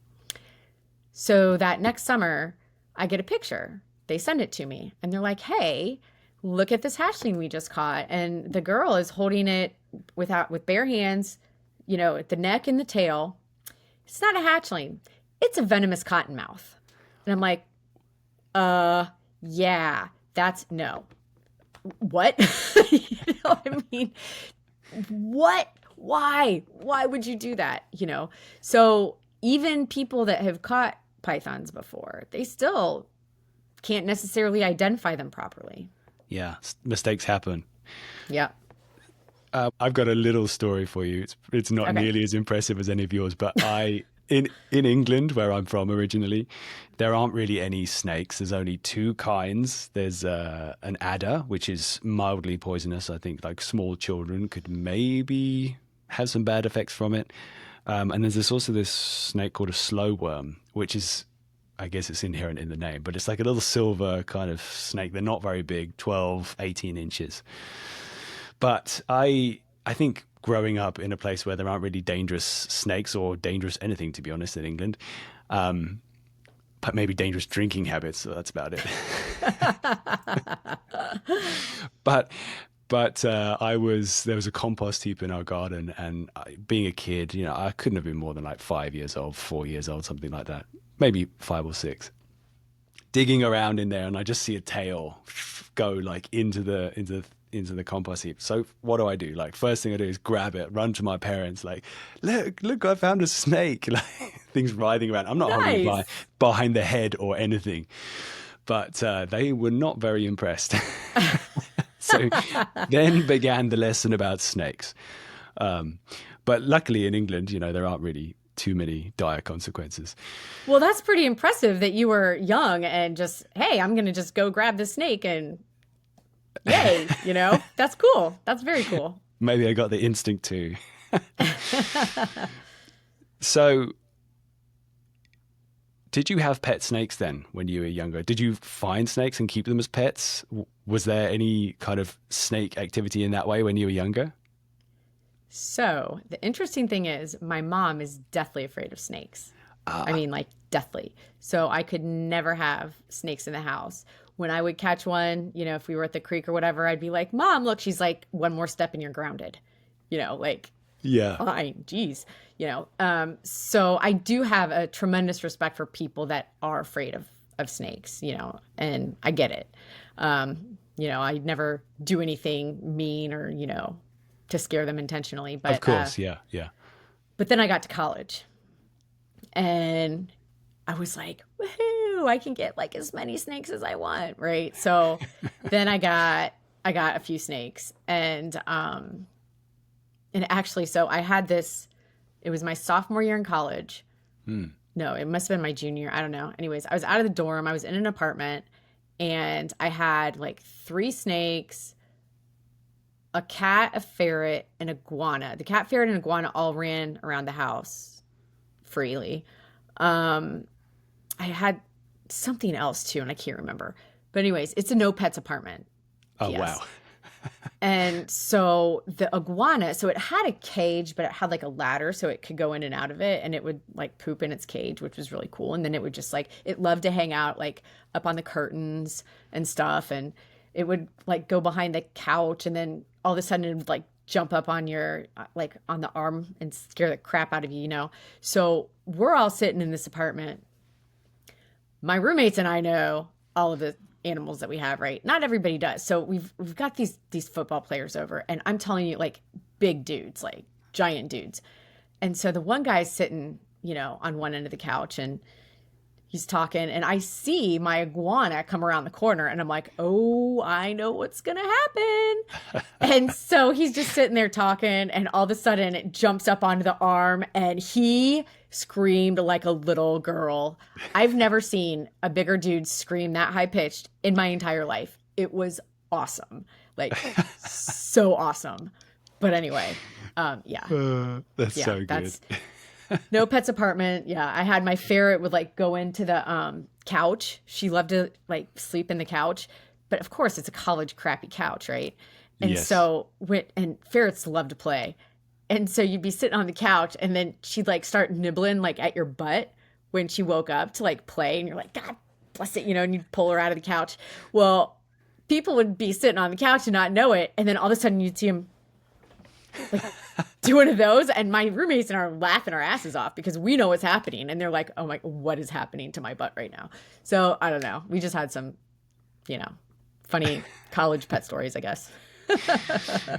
So that next summer, I get a picture. They send it to me and they're like, hey, look at this hatchling we just caught. And the girl is holding it with bare hands, at the neck and the tail. It's not a hatchling. It's a venomous cottonmouth. And I'm like, yeah, that's no. What? I mean, what? Why? Why would you do that? So even people that have caught pythons before, they still can't necessarily identify them properly. Yeah, mistakes happen. Yeah. I've got a little story for you. It's not nearly as impressive as any of yours, but in England, where I'm from originally, there aren't really any snakes. There's only 2 kinds. There's an adder, which is mildly poisonous. I think like small children could maybe have some bad effects from it. And there's also this snake called a slow worm, which is, I guess it's inherent in the name, but it's like a little silver kind of snake. They're not very big, 12, 18 inches. But I think growing up in a place where there aren't really dangerous snakes or dangerous anything, to be honest, in England, but maybe dangerous drinking habits, so that's about it. But there was a compost heap in our garden, and being a kid, I couldn't have been more than like 5 years old, 4 years old, something like that. Maybe 5 or 6, digging around in there, and I just see a tail go like into the compost heap. So what do? Like, first thing I do is grab it, run to my parents, like, look, I found a snake. Like, things writhing around. I'm not holding it behind the head or anything, but they were not very impressed. So then began the lesson about snakes. But luckily in England, there aren't really too many dire consequences. Well, that's pretty impressive that you were young and just, hey, I'm going to just go grab the snake and yay, that's cool. That's very cool. Maybe I got the instinct too. So did you have pet snakes then when you were younger? Did you find snakes and keep them as pets? Was there any kind of snake activity in that way when you were younger? So the interesting thing is my mom is deathly afraid of snakes. I mean, like deathly. So I could never have snakes in the house. When I would catch one, if we were at the creek or whatever, I'd be like, Mom, look, she's like, one more step and you're grounded, yeah, fine, geez, so I do have a tremendous respect for people that are afraid of snakes, and I get it. I never do anything mean or, to scare them intentionally, but of course, yeah. But then I got to college and I was like, woohoo, I can get like as many snakes as I want, right? So then I got a few snakes and actually, so I had this, it was my sophomore year in college. No, it must have been my junior. I don't know. Anyways, I was out of the dorm. I was in an apartment and I had like 3 snakes, a cat, a ferret, and an iguana. The cat, ferret, and iguana all ran around the house freely. I had something else too, and I can't remember. But anyways, it's a no pets apartment. Oh, Yes. wow. And so the iguana, so it had a cage, but it had like a ladder so it could go in and out of it, and it would like poop in its cage, which was really cool. And then it would just like, it loved to hang out like up on the curtains and stuff. And it would like go behind the couch, and then all of a sudden it would like jump up on your, like on the arm and scare the crap out of you, you know? So we're all sitting in this apartment. My roommates and I know all of the animals that we have, right? Not everybody does. So we've got these football players over, and I'm telling you, like big dudes, like giant dudes. And so the one guy's sitting, you know, on one end of the couch, and he's talking, and I see my iguana come around the corner, and I'm like, oh, I know what's gonna happen. And so he's just sitting there talking, and all of a sudden it jumps up onto the arm, and he screamed like a little girl. I've never seen a bigger dude scream that high pitched in my entire life. It was awesome. Like so awesome. But anyway, yeah. That's so good. No pets apartment. Yeah. I had my ferret would like go into the couch. She loved to like sleep in the couch. But of course it's a college crappy couch, right? And Yes. so and ferrets love to play. And so you'd be sitting on the couch, and then she'd like start nibbling like at your butt when she woke up to like play, and you're like, God bless it, you know, and you'd pull her out of the couch. Well, people would be sitting on the couch and not know it, and then all of a sudden you'd see them like do one of those, and my roommates and are laughing our asses off because we know what's happening, and they're like, oh my, what is happening to my butt right now? So I don't know. We just had some, you know, funny college pet stories, I guess.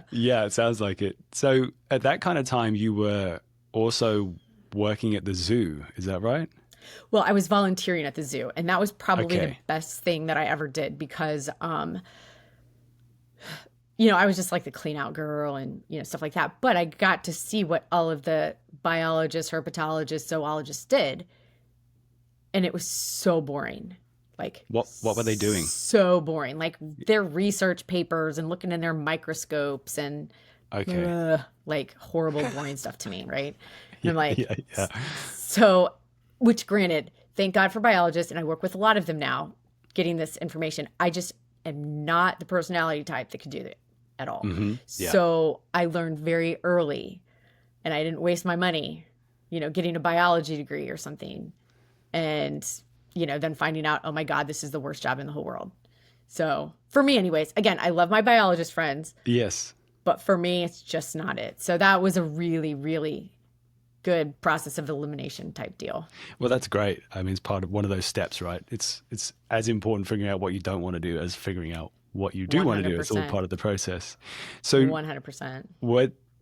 Yeah, it sounds like it. So at that kind of time, you were also working at the zoo. Is that right? Well, I was volunteering at the zoo, and that was probably the Okay. best thing that I ever did because, you know, I was just like the clean out girl and, you know, stuff like that. But I got to see what all of the biologists, herpetologists, zoologists did. And it was so boring. Like, What were they doing? so boring. Like their research papers and looking in their microscopes and Okay. like horrible, boring stuff to me. Right. And I'm like, Yeah. so, which granted, thank God for biologists, and I work with a lot of them now getting this information. I just am not the personality type that could do that at all. Yeah. So I learned very early, and I didn't waste my money, you know, getting a biology degree or something. And, you know, then finding out, oh my God, this is the worst job in the whole world. So for me anyways, again, I love my biologist friends, Yes. but for me, it's just not it. So that was a really, really good process of elimination type deal. Well, that's great. I mean, it's part of one of those steps, right? It's as important figuring out what you don't want to do as figuring out what you do want to do. It's all 100%. part of the process. So 100%.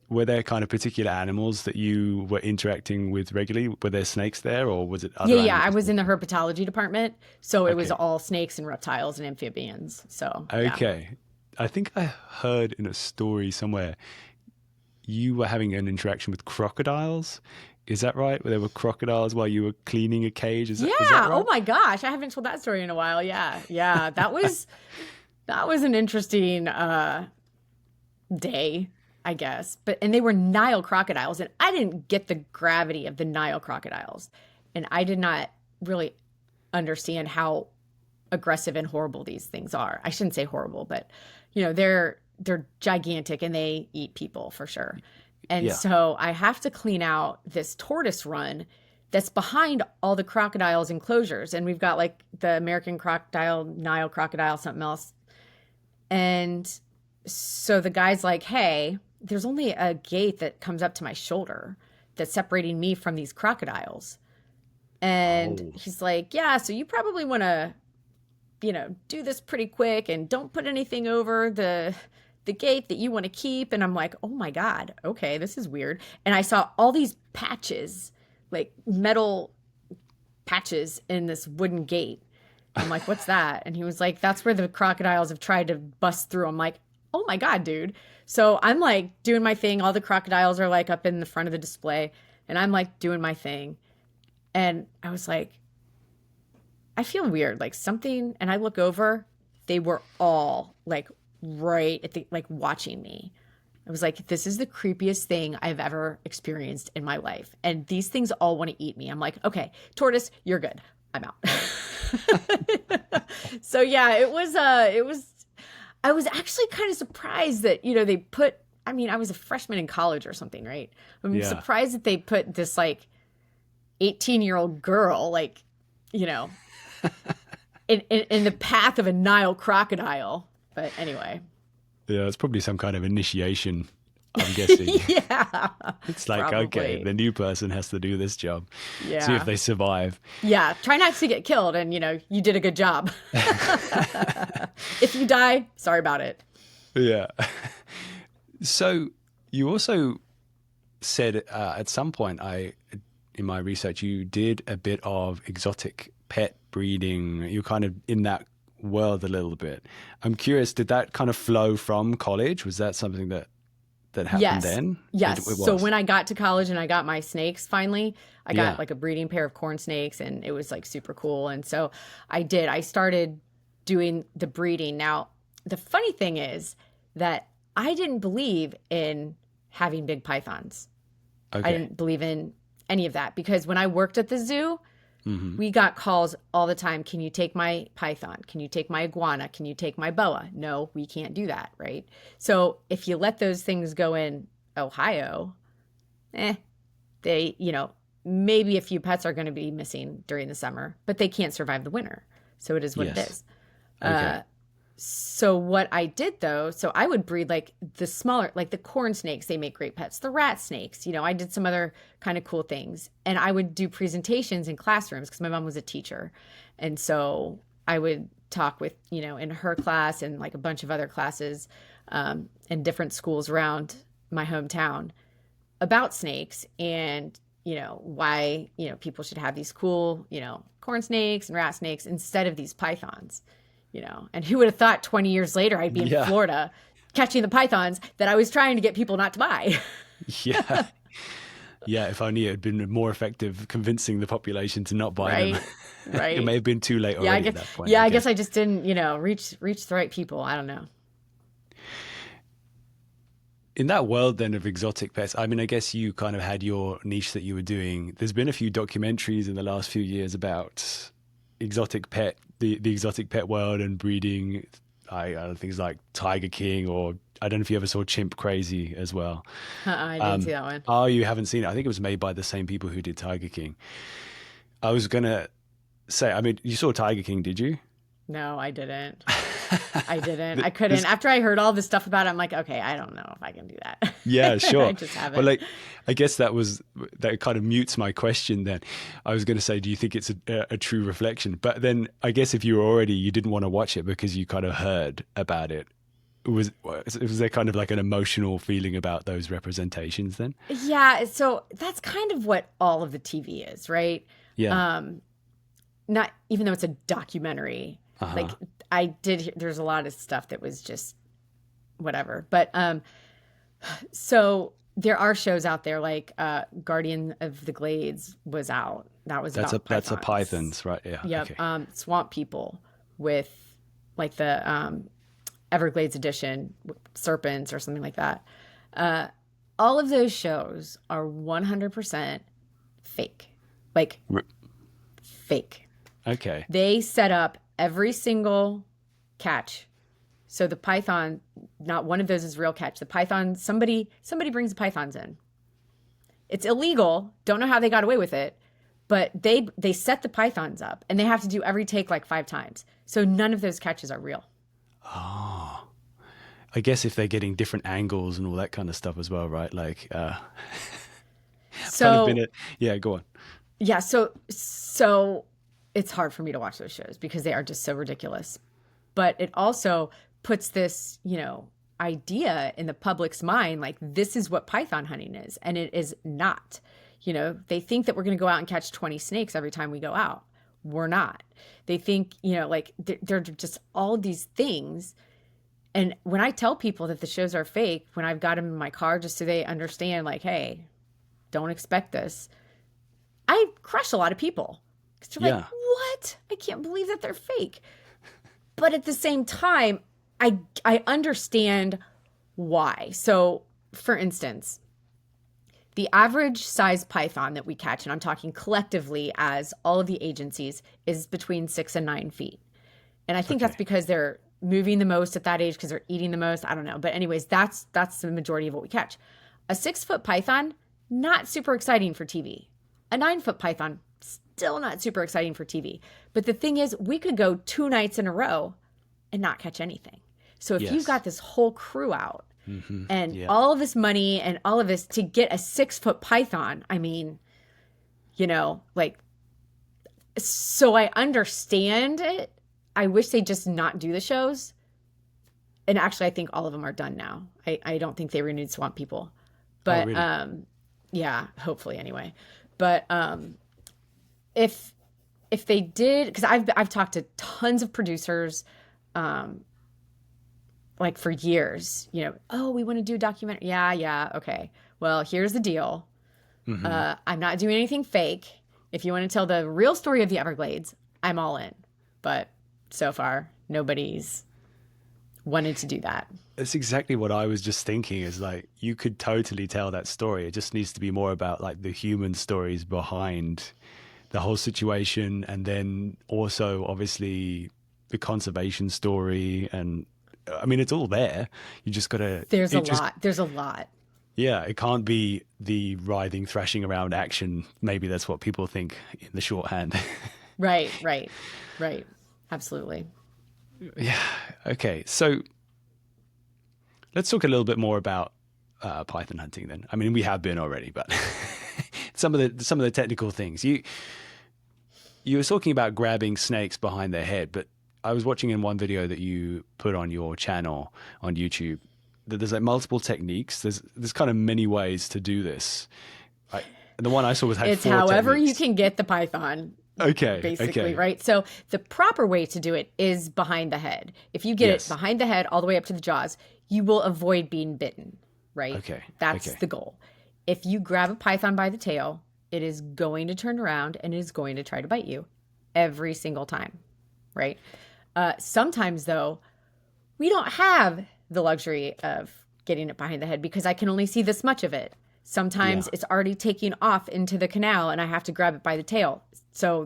were there kind of particular animals that you were interacting with regularly? Were there snakes there, or was it other Yeah. I animals? was in the herpetology department. So it was Okay. all snakes and reptiles and amphibians. So yeah. Okay. I think I heard in a story somewhere you were having an interaction with crocodiles. Is that right? There were crocodiles while you were cleaning a cage? Is that Yeah. right? Oh my gosh. I haven't told that story in a while. Yeah. Yeah. That was an interesting day, I guess. And they were Nile crocodiles, and I didn't get the gravity of the Nile crocodiles. And I did not really understand how aggressive and horrible these things are. I shouldn't say horrible, but you know, they're gigantic and they eat people for sure. And Yeah. so I have to clean out this tortoise run that's behind all the crocodiles enclosures. And we've got like the American crocodile, Nile crocodile, something else. And so the guy's like, hey, there's only a gate that comes up to my shoulder that's separating me from these crocodiles. And Oh. he's like, yeah, so you probably want to, you know, do this pretty quick and don't put anything over the gate that you want to keep. And I'm like, oh my God, okay, this is weird. And I saw all these patches, like metal patches in this wooden gate. I'm like, what's that? And he was like, that's where the crocodiles have tried to bust through. I'm like, oh my God, dude. So I'm like doing my thing. All the crocodiles are like up in the front of the display, and I'm like doing my thing. And I was like, I feel weird, like something. And I look over, they were all like right at the, like watching me. I was like, this is the creepiest thing I've ever experienced in my life. And these things all want to eat me. I'm like, okay, tortoise, you're good. I'm out. So yeah, I was actually kind of surprised that, they put, I was a freshman in college or something, right? I'm surprised that they put this like 18-year-old girl, like, in the path of a Nile crocodile. But anyway. Yeah, it's probably some kind of initiation, I'm guessing. Yeah. It's like, probably. okay, the new person has to do this job. Yeah. See if they survive. Yeah. Try not to get killed and, you did a good job. If you die, sorry about it. Yeah. So you also said at some point, in my research, you did a bit of exotic pet breeding. You're kind of in that world a little bit. I'm curious, did that kind of flow from college? Was that something that happened then? Yes. It So was. when I got to college and I got my snakes finally, I got like a breeding pair of corn snakes and it was like super cool. And so I started doing the breeding. Now, the funny thing is that I didn't believe in having big pythons. Okay. I didn't believe in any of that because when I worked at the zoo, we got calls all the time. Can you take my python? Can you take my iguana? Can you take my boa? No, we can't do that, right? So if you let those things go in Ohio, they, maybe a few pets are going to be missing during the summer, but they can't survive the winter. So it is what it is. Okay. So what I did though, so I would breed like the smaller, like the corn snakes, they make great pets. The rat snakes, I did some other kind of cool things. And I would do presentations in classrooms because my mom was a teacher. And so I would talk with, in her class and like a bunch of other classes in different schools around my hometown about snakes and, why, people should have these cool, corn snakes and rat snakes instead of these pythons. And who would have thought 20 years later I'd be in Florida catching the pythons that I was trying to get people not to buy. Yeah. Yeah, if only it had been more effective convincing the population to not buy them. Right. It may have been too late already at that point. I guess I just didn't, reach the right people. I don't know. In that world then of exotic pets, I guess you kind of had your niche that you were doing. There's been a few documentaries in the last few years about exotic pet, the exotic pet world and breeding. Things like Tiger King, or I don't know if you ever saw Chimp Crazy as well. I didn't see that one. Oh, you haven't seen it? I think it was made by the same people who did Tiger King. I was going to say, you saw Tiger King, did you? No, I didn't. I couldn't. After I heard all this stuff about it, I'm like, okay, I don't know if I can do that. Yeah, sure. I just haven't. Well, I guess that kind of mutes my question then. I was going to say, do you think it's a true reflection? But then I guess if you didn't want to watch it because you kind of heard about it, was there kind of like an emotional feeling about those representations then? Yeah, so that's kind of what all of the TV is, right? Yeah. Not even though it's a documentary. Like there's a lot of stuff that was just whatever. But so there are shows out there like Guardian of the Glades was out. That's a pythons, right? Yeah. Yep. Okay. Swamp People with like the Everglades edition, serpents or something like that. All of those shows are 100% fake. Like fake. Okay. They set up every single catch. So the python, not one of those is real catch. The python, somebody brings the pythons in. It's illegal. Don't know how they got away with it, but they set the pythons up and they have to do every take like 5 times. So none of those catches are real. Oh, I guess if they're getting different angles and all that kind of stuff as well, right? Like, so go on. Yeah. So it's hard for me to watch those shows because they are just so ridiculous. But it also puts this, idea in the public's mind, like this is what python hunting is. And it is not. They think that we're going to go out and catch 20 snakes every time we go out. We're not. They think, like they're just all these things. And when I tell people that the shows are fake, when I've got them in my car just so they understand, like, hey, don't expect this, I crush a lot of people. Because they're like, what? I can't believe that they're fake. But at the same time, I understand why. So for instance, the average size python that we catch, and I'm talking collectively as all of the agencies, is between 6 and 9 feet. And I think that's because they're moving the most at that age because they're eating the most. I don't know. But anyways, that's the majority of what we catch. A 6-foot python, not super exciting for TV. A 9-foot python, still not super exciting for TV. But the thing is, we could go 2 nights in a row and not catch anything. So if you've got this whole crew out and all of this money and all of this to get a 6-foot python, I mean, you know, like, so I understand it. I wish they'd just not do the shows. And actually, I think all of them are done now. I don't think they renewed Swamp People. But, really? Yeah, hopefully anyway. But if they did, because I've talked to tons of producers, like for years, you know, oh, we want to do a documentary. Yeah. Okay. Well, here's the deal. I'm not doing anything fake. If you want to tell the real story of the Everglades, I'm all in. But so far, nobody's wanted to do that. That's exactly what I was just thinking, is like, you could totally tell that story. It just needs to be more about like the human stories behind the whole situation. And then also obviously the conservation story. And I mean, it's all there. You just got to... There's a lot. Yeah, it can't be the writhing, thrashing around action. Maybe that's what people think in the shorthand. Right. Absolutely. Yeah. Okay. So let's talk a little bit more about python hunting then. I mean, we have been already, but some of the technical things. You were talking about grabbing snakes behind their head, but I was watching in one video that you put on your channel on YouTube that there's like multiple techniques. There's kind of many ways to do this. The one I saw had it's 4 however techniques. You can get the python. Okay. Basically, right? So the proper way to do it is behind the head. If you get it behind the head all the way up to the jaws, you will avoid being bitten, right? Okay. That's the goal. If you grab a python by the tail, it is going to turn around and it is going to try to bite you every single time, right? Sometimes, though, we don't have the luxury of getting it behind the head because I can only see this much of it. Sometimes it's already taking off into the canal and I have to grab it by the tail. So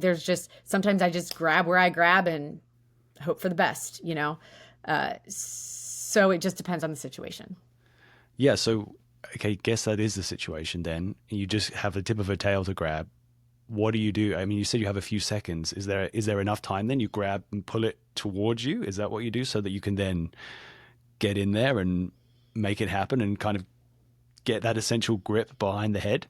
sometimes I just grab where I grab and hope for the best, you know? So it just depends on the situation. Yeah. So, okay, guess that is the situation then. You just have the tip of a tail to grab. What do you do? I mean, you said you have a few seconds. Is there enough time then? You grab and pull it towards you? Is that what you do so that you can then get in there and make it happen and kind of get that essential grip behind the head?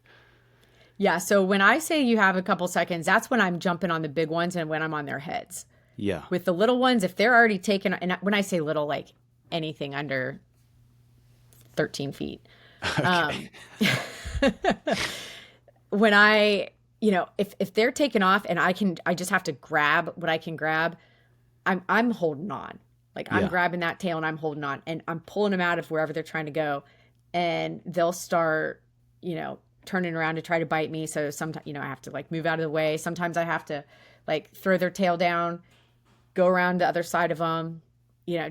Yeah. So when I say you have a couple seconds, that's when I'm jumping on the big ones and when I'm on their heads. Yeah. With the little ones, if they're already taken, and when I say little, like anything under 13 feet. Okay. When if they're taken off and I just have to grab what I can grab, I'm holding on. Like I'm grabbing that tail and I'm holding on and I'm pulling them out of wherever they're trying to go. And they'll start, turning around to try to bite me. So sometimes, I have to like move out of the way. Sometimes I have to like throw their tail down, go around the other side of them. I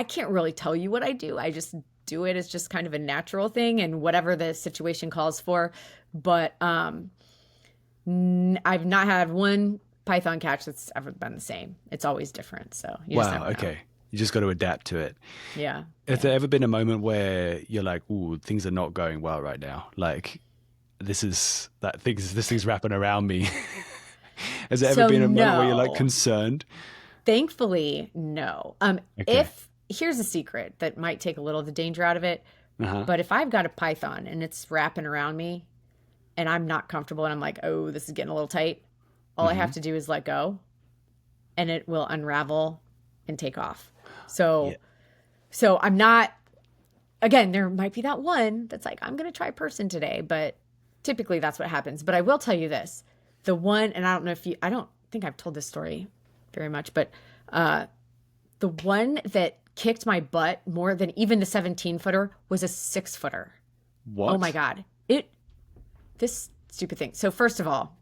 can't really tell you what I do. I just do it as just kind of a natural thing and whatever the situation calls for. But I've not had one python catch that's ever been the same. It's always different. So you just never know. Okay. You just got to adapt to it. Yeah. Has there ever been a moment where you're like, ooh, things are not going well right now? Like this thing's wrapping around me. Has there ever been a moment where you're like concerned? Thankfully, no. Okay. Here's a secret that might take a little of the danger out of it. But if I've got a python and it's wrapping around me and I'm not comfortable and I'm like, oh, this is getting a little tight, all I have to do is let go and it will unravel and take off. So I'm not, again, there might be that one that's like, I'm going to try person today, but typically that's what happens. But I will tell you this, the one, and I don't think I've told this story very much, but the one that kicked my butt more than even the 17-footer was a 6-footer. What? Oh my God. This stupid thing. So first of all,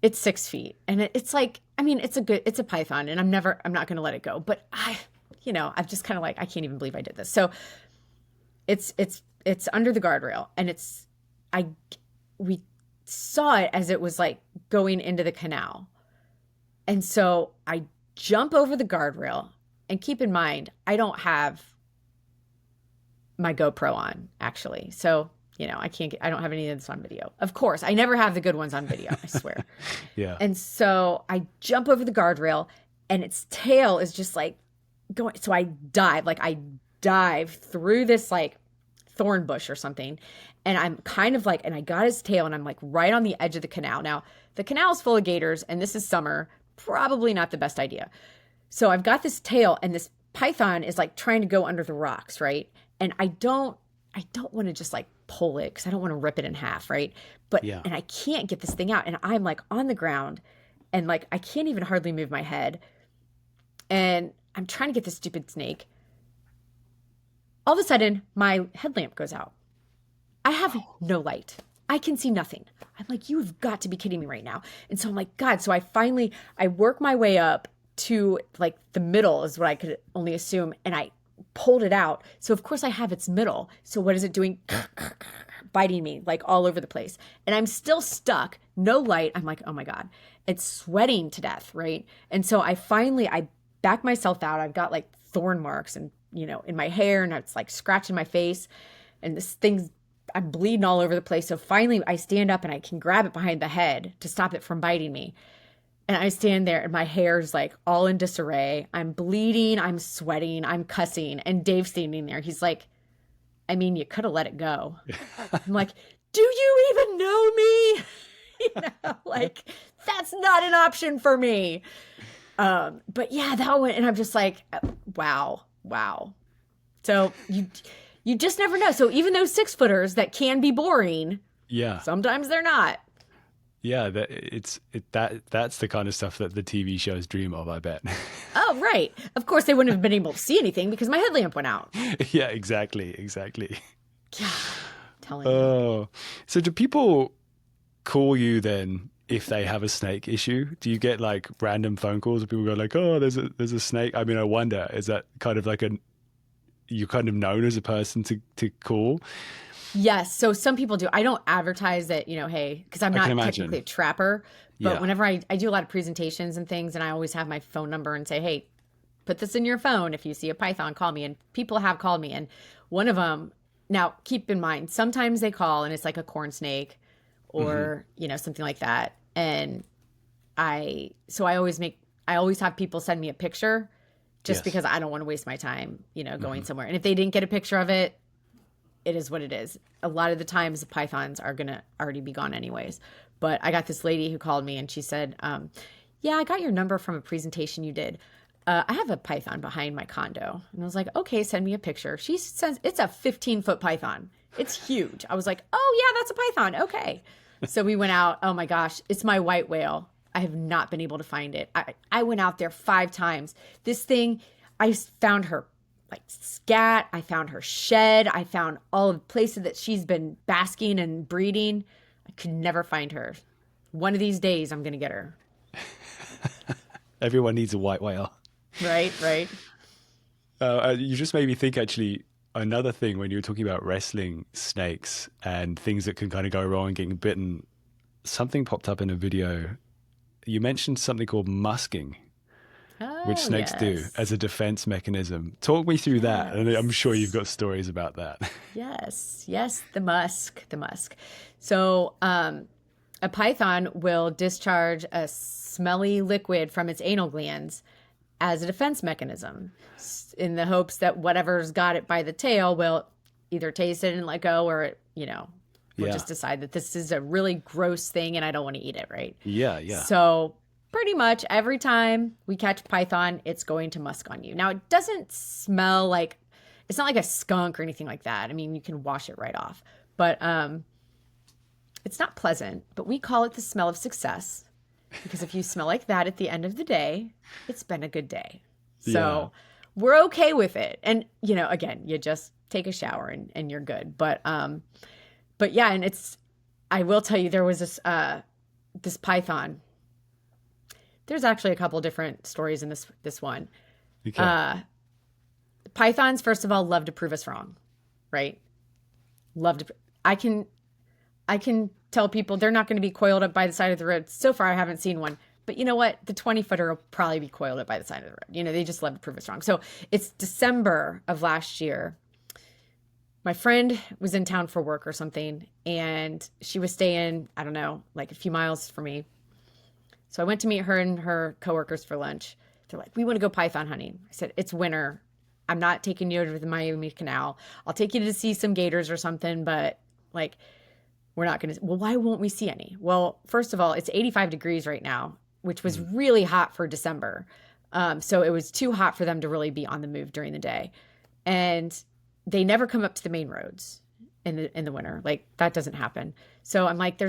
it's 6 feet and it's like, I mean, it's a python and I'm not going to let it go, but I'm just kind of like, I can't even believe I did this. So it's under the guardrail, and we saw it as it was like going into the canal. And so I jump over the guardrail, and keep in mind, I don't have my GoPro on, actually. So, I don't have any of this on video. Of course, I never have the good ones on video, I swear. Yeah. And so I jump over the guardrail, and its tail is just like going. So I dive through this like thorn bush or something. And I'm kind of like, and I got his tail, and I'm like right on the edge of the canal. Now, the canal is full of gators, and this is summer, probably not the best idea. So I've got this tail, and this python is like trying to go under the rocks, right? And I don't want to just like pull it, because I don't want to rip it in half, right? But and I can't get this thing out, and I'm like on the ground, and like I can't even hardly move my head, and I'm trying to get this stupid snake. All of a sudden, my headlamp goes out. I have no light. I can see nothing. I'm like, you have got to be kidding me right now. And so I'm like, God. So I work my way up to like the middle is what I could only assume. And I pulled it out. So of course I have its middle. So what is it doing? Biting me like all over the place. And I'm still stuck, no light. I'm like, oh my God, it's sweating to death. Right. And so I back myself out. I've got like thorn marks and, in my hair, and it's like scratching my face, and I'm bleeding all over the place. So finally I stand up, and I can grab it behind the head to stop it from biting me. And I stand there, and my hair's like all in disarray. I'm bleeding. I'm sweating. I'm cussing. And Dave's standing there. He's like, I mean, you could have let it go. I'm like, do you even know me? Like, that's not an option for me. But yeah, that one. And I'm just like, wow. So you just never know. So even those 6-footers that can be boring, sometimes they're not. Yeah, that's the kind of stuff that the TV shows dream of, I bet. Oh, right. Of course, they wouldn't have been able to see anything because my headlamp went out. Yeah, exactly. God, telling you. So do people call you then if they have a snake issue? Do you get like random phone calls where people go like, oh, there's a snake? I mean, I wonder, is that kind of like you're kind of known as a person to call? Yes. So some people do. I don't advertise that, hey, because I'm not technically a trapper, but whenever I do a lot of presentations and things, and I always have my phone number and say, hey, put this in your phone. If you see a python, call me. And people have called me. And one of them, now keep in mind, sometimes they call and it's like a corn snake or, something like that. And I always have people send me a picture just because I don't want to waste my time, going somewhere. And if they didn't get a picture of it, it is what it is. A lot of the times the pythons are going to already be gone anyways. But I got this lady who called me and she said, yeah, I got your number from a presentation you did. I have a python behind my condo. And I was like, okay, send me a picture. She says it's a 15-foot python. It's huge. I was like, oh yeah, that's a python. Okay. So we went out. Oh my gosh, it's my white whale. I have not been able to find it. I went out there 5 times. This thing, I found her like scat. I found her shed. I found all of the places that she's been basking and breeding. I could never find her. One of these days, I'm going to get her. Everyone needs a white whale. Right. You just made me think, actually, another thing when you were talking about wrestling snakes and things that can kind of go wrong and getting bitten, something popped up in a video. You mentioned something called musking. Which snakes do as a defense mechanism. Talk me through that. And I'm sure you've got stories about that. Yes, the musk. So a python will discharge a smelly liquid from its anal glands as a defense mechanism in the hopes that whatever's got it by the tail will either taste it and let go, or it, will just decide that this is a really gross thing and I don't want to eat it, right? Yeah. So pretty much every time we catch python, it's going to musk on you. Now, it doesn't smell like, it's not like a skunk or anything like that. I mean, you can wash it right off, but it's not pleasant, but we call it the smell of success, because if you smell like that at the end of the day, it's been a good day. So we're okay with it. And, again, you just take a shower and you're good. But yeah, and I will tell you, there was this python. There's actually a couple different stories in this one. Okay. pythons, first of all, love to prove us wrong, right? Love to. I can tell people they're not going to be coiled up by the side of the road. So far, I haven't seen one. But you know what? The 20-footer will probably be coiled up by the side of the road. You know, they just love to prove us wrong. So it's December of last year. My friend was in town for work or something, and she was staying, I don't know, like a few miles from me. So I went to meet her and her coworkers for lunch. They're like, we want to go python hunting. I said, it's winter. I'm not taking you to the Miami Canal. I'll take you to see some gators or something, but like, we're not going to. Well, why won't we see any? Well, first of all, it's 85 degrees right now, which was really hot for December. So it was too hot for them to really be on the move during the day. And they never come up to the main roads in the winter. Like, that doesn't happen. So I'm like,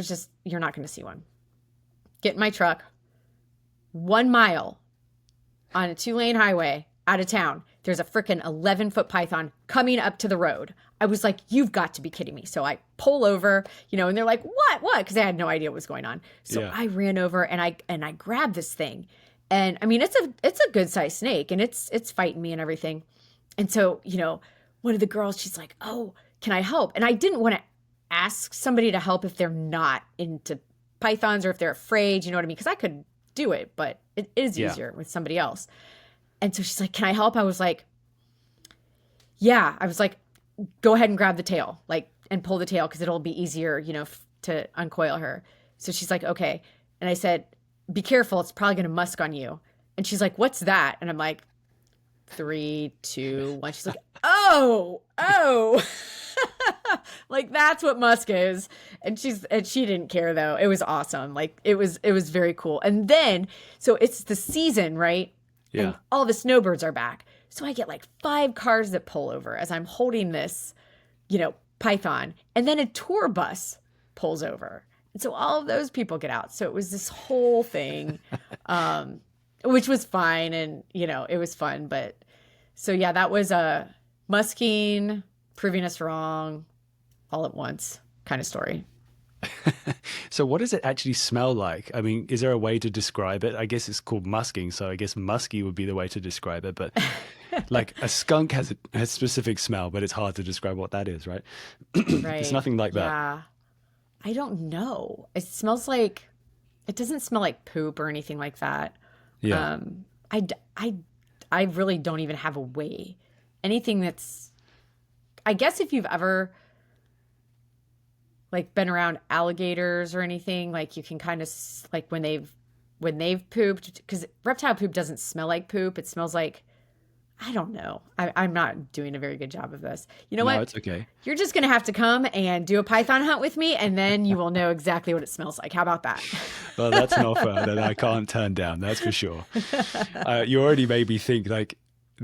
you're not going to see one. Get in my truck, 1 mile on a 2-lane highway out of town. There's a freaking 11-foot python coming up to the road. I was like, you've got to be kidding me. So I pull over, and they're like, what? Because I had no idea what was going on. So I ran over and I grabbed this thing. And I mean, it's a good sized snake, and it's fighting me and everything. And so, one of the girls, she's like, oh, can I help? And I didn't want to ask somebody to help if they're not into pythons or if they're afraid, you know what I mean? Because I could do it, but it is easier with somebody else. And so she's like, can I help? I was like, yeah. I was like, go ahead and grab the tail, and pull the tail, because it'll be easier, to uncoil her. So she's like, okay. And I said, be careful. It's probably going to musk on you. And she's like, what's that? And I'm like, 3, 2, 1. She's like, oh. Like, that's what musk is. And she didn't care, though. It was awesome. Like, it was very cool. And then, so it's the season, right? Yeah. And all the snowbirds are back. So I get like 5 cars that pull over as I'm holding this, python. And then a tour bus pulls over. And so all of those people get out. So it was this whole thing, which was fine. And, it was fun. But so, yeah, that was a musking, proving us wrong all at once kind of story. So what does it actually smell like? I mean, is there a way to describe it? I guess it's called musking, so I guess musky would be the way to describe it. But like a skunk has a specific smell, but it's hard to describe what that is, right? Right. It's nothing like that. Yeah. I don't know. It smells like, it doesn't smell like poop or anything like that. Yeah. I really don't even have a way. Anything that's, I guess if you've ever been around alligators or anything, you can kind of when they've pooped, because reptile poop doesn't smell like poop. It smells like, I don't know. I'm not doing a very good job of this. You know what? No, it's okay. You're just going to have to come and do a python hunt with me, and then you will know exactly what it smells like. How about that? Well, that's an offer that I can't turn down. That's for sure. You already made me think, I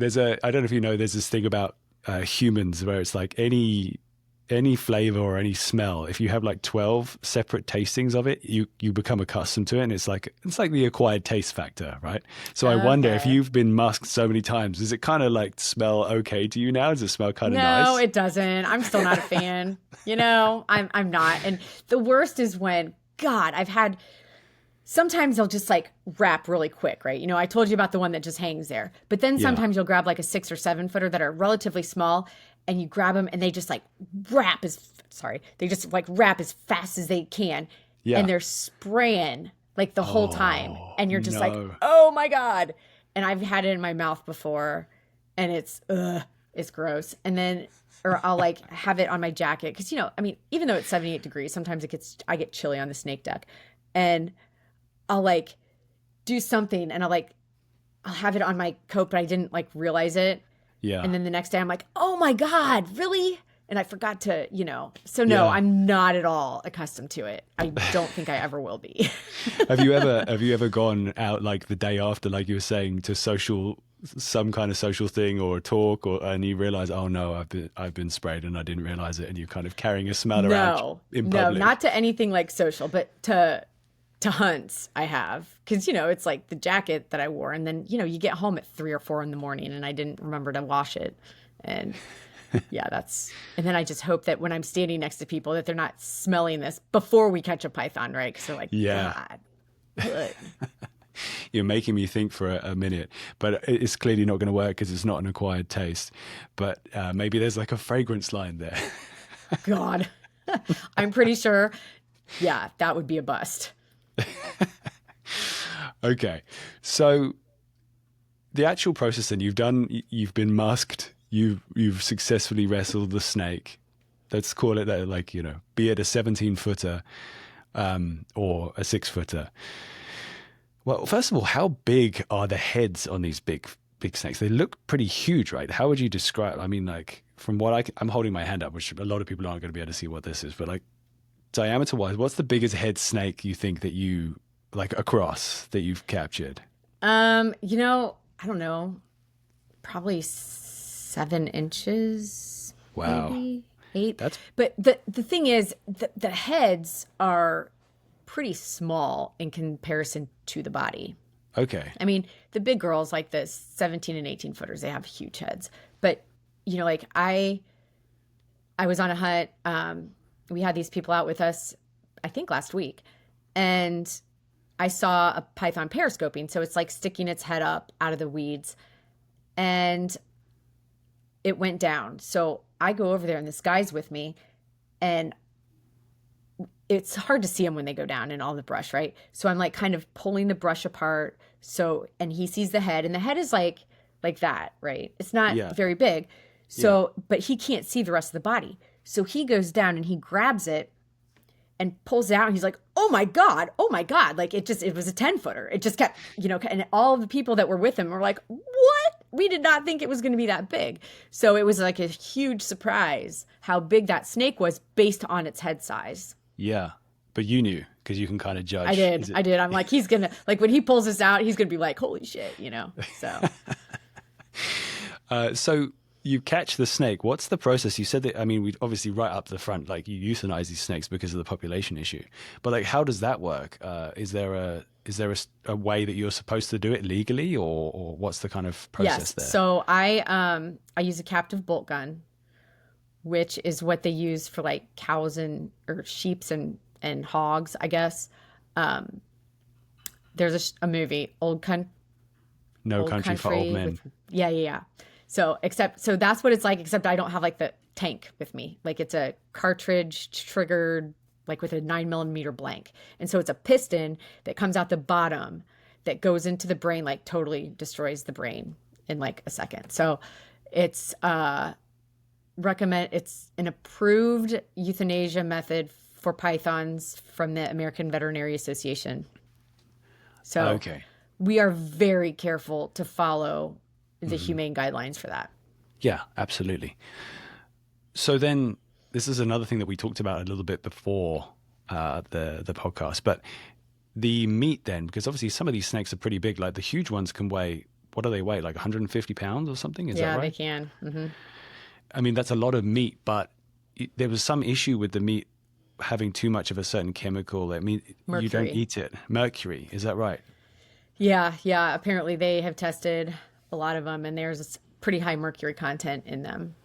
don't know if you know, there's this thing about humans where it's like any flavor or any smell, if you have 12 separate tastings of it, you become accustomed to it, and it's like the acquired taste factor, right? So I wonder if you've been musked so many times, does it kind of smell okay to you now? Does it smell kind of nice? No, it doesn't. I'm still not a fan. I'm not. And the worst is when, God, I've had, sometimes they'll just wrap really quick, right? I told you about the one that just hangs there, but then sometimes you'll grab a 6 or 7 footer that are relatively small, and you grab them and they just wrap as fast as they can. Yeah. And they're spraying the whole time. And you're just oh my God. And I've had it in my mouth before, and it's gross. And then, or I'll have it on my jacket. Cause even though it's 78 degrees, sometimes I get chilly on the snake deck, and I'll do something, and I'll have it on my coat, but I didn't realize it. Yeah. And then the next day I'm like, oh my God, really? And I forgot to, so no, I'm not at all accustomed to it. I don't think I ever will be. Have you ever gone out the day after, like you were saying, to some kind of social thing or a talk, and you realize, oh no, I've been sprayed and I didn't realize it, and you're kind of carrying a smell around in public? No, not to anything social, but to hunts I have, because it's the jacket that I wore, and then you get home at 3 or 4 in the morning and I didn't remember to wash it, and and then I just hope that when I'm standing next to people that they're not smelling this before we catch a python, right? Because they're God, good. You're making me think for a minute, but it's clearly not going to work because it's not an acquired taste. But maybe there's like a fragrance line there. God, I'm pretty sure. Yeah, that would be a bust. Okay, so the actual process then you've been masked, you've successfully wrestled the snake. Let's call it that, like, be it a 17-footer or a 6-footer. Well, first of all, how big are the heads on these big snakes? They look pretty huge, right? How would you describe? I mean, like, from what I'm holding my hand up, which a lot of people aren't going to be able to see what this is, but like diameter-wise, what's the biggest head snake you think that you like across that you've captured? I don't know, probably 7 inches. Wow. Maybe 8. That's But the thing is, the heads are pretty small in comparison to the body. okay. I mean, the big girls like the 17 and 18 footers, they have huge heads. But, like I was on a hunt. We had these people out with us, I think last week, and I saw a python periscoping. So it's like sticking its head up out of the weeds, and it went down. So I go over there and this guy's with me, and it's hard to see them when they go down in all the brush, right? So I'm like kind of pulling the brush apart. So, and he sees the head, and the head is like that, right? It's not very big. So, but he can't see the rest of the body. So he goes down and he grabs it and pulls it out, and he's like, oh my God. Like it was a 10-footer. It just kept, and all of the people that were with him were like, what? We did not think it was going to be that big. So it was like a huge surprise how big that snake was based on its head size. Yeah. But you knew, because you can kind of judge. I did. I'm like, he's going to, like, when he pulls this out, he's going to be like, holy shit, so. So you catch the snake. What's the process? You said that, I mean, we obviously right up the front, like you euthanize these snakes because of the population issue. But like, how does that work? Is there a way that you're supposed to do it legally, or what's the kind of process there? So I use a captive bolt gun, which is what they use for like cows or sheeps and hogs, I guess. There's a movie, No Country for Old Men. Yeah. So that's what it's like, except I don't have like the tank with me. Like it's a cartridge triggered, like with a 9mm blank. And so it's a piston that comes out the bottom that goes into the brain, like totally destroys the brain in like a second. So it's it's an approved euthanasia method for pythons from the American Veterinary Association. So okay. We are very careful to follow the humane guidelines for that. Yeah, absolutely. So then this is another thing that we talked about a little bit before the podcast, but the meat then, because obviously some of these snakes are pretty big, like the huge ones can weigh, what do they weigh? Like 150 pounds or something? Is that right? Yeah, they can. Mm-hmm. I mean, that's a lot of meat, but there was some issue with the meat having too much of a certain chemical. I mean, Mercury. You don't eat it. Mercury, is that right? Yeah. Apparently they have tested a lot of them, and there's a pretty high mercury content in them.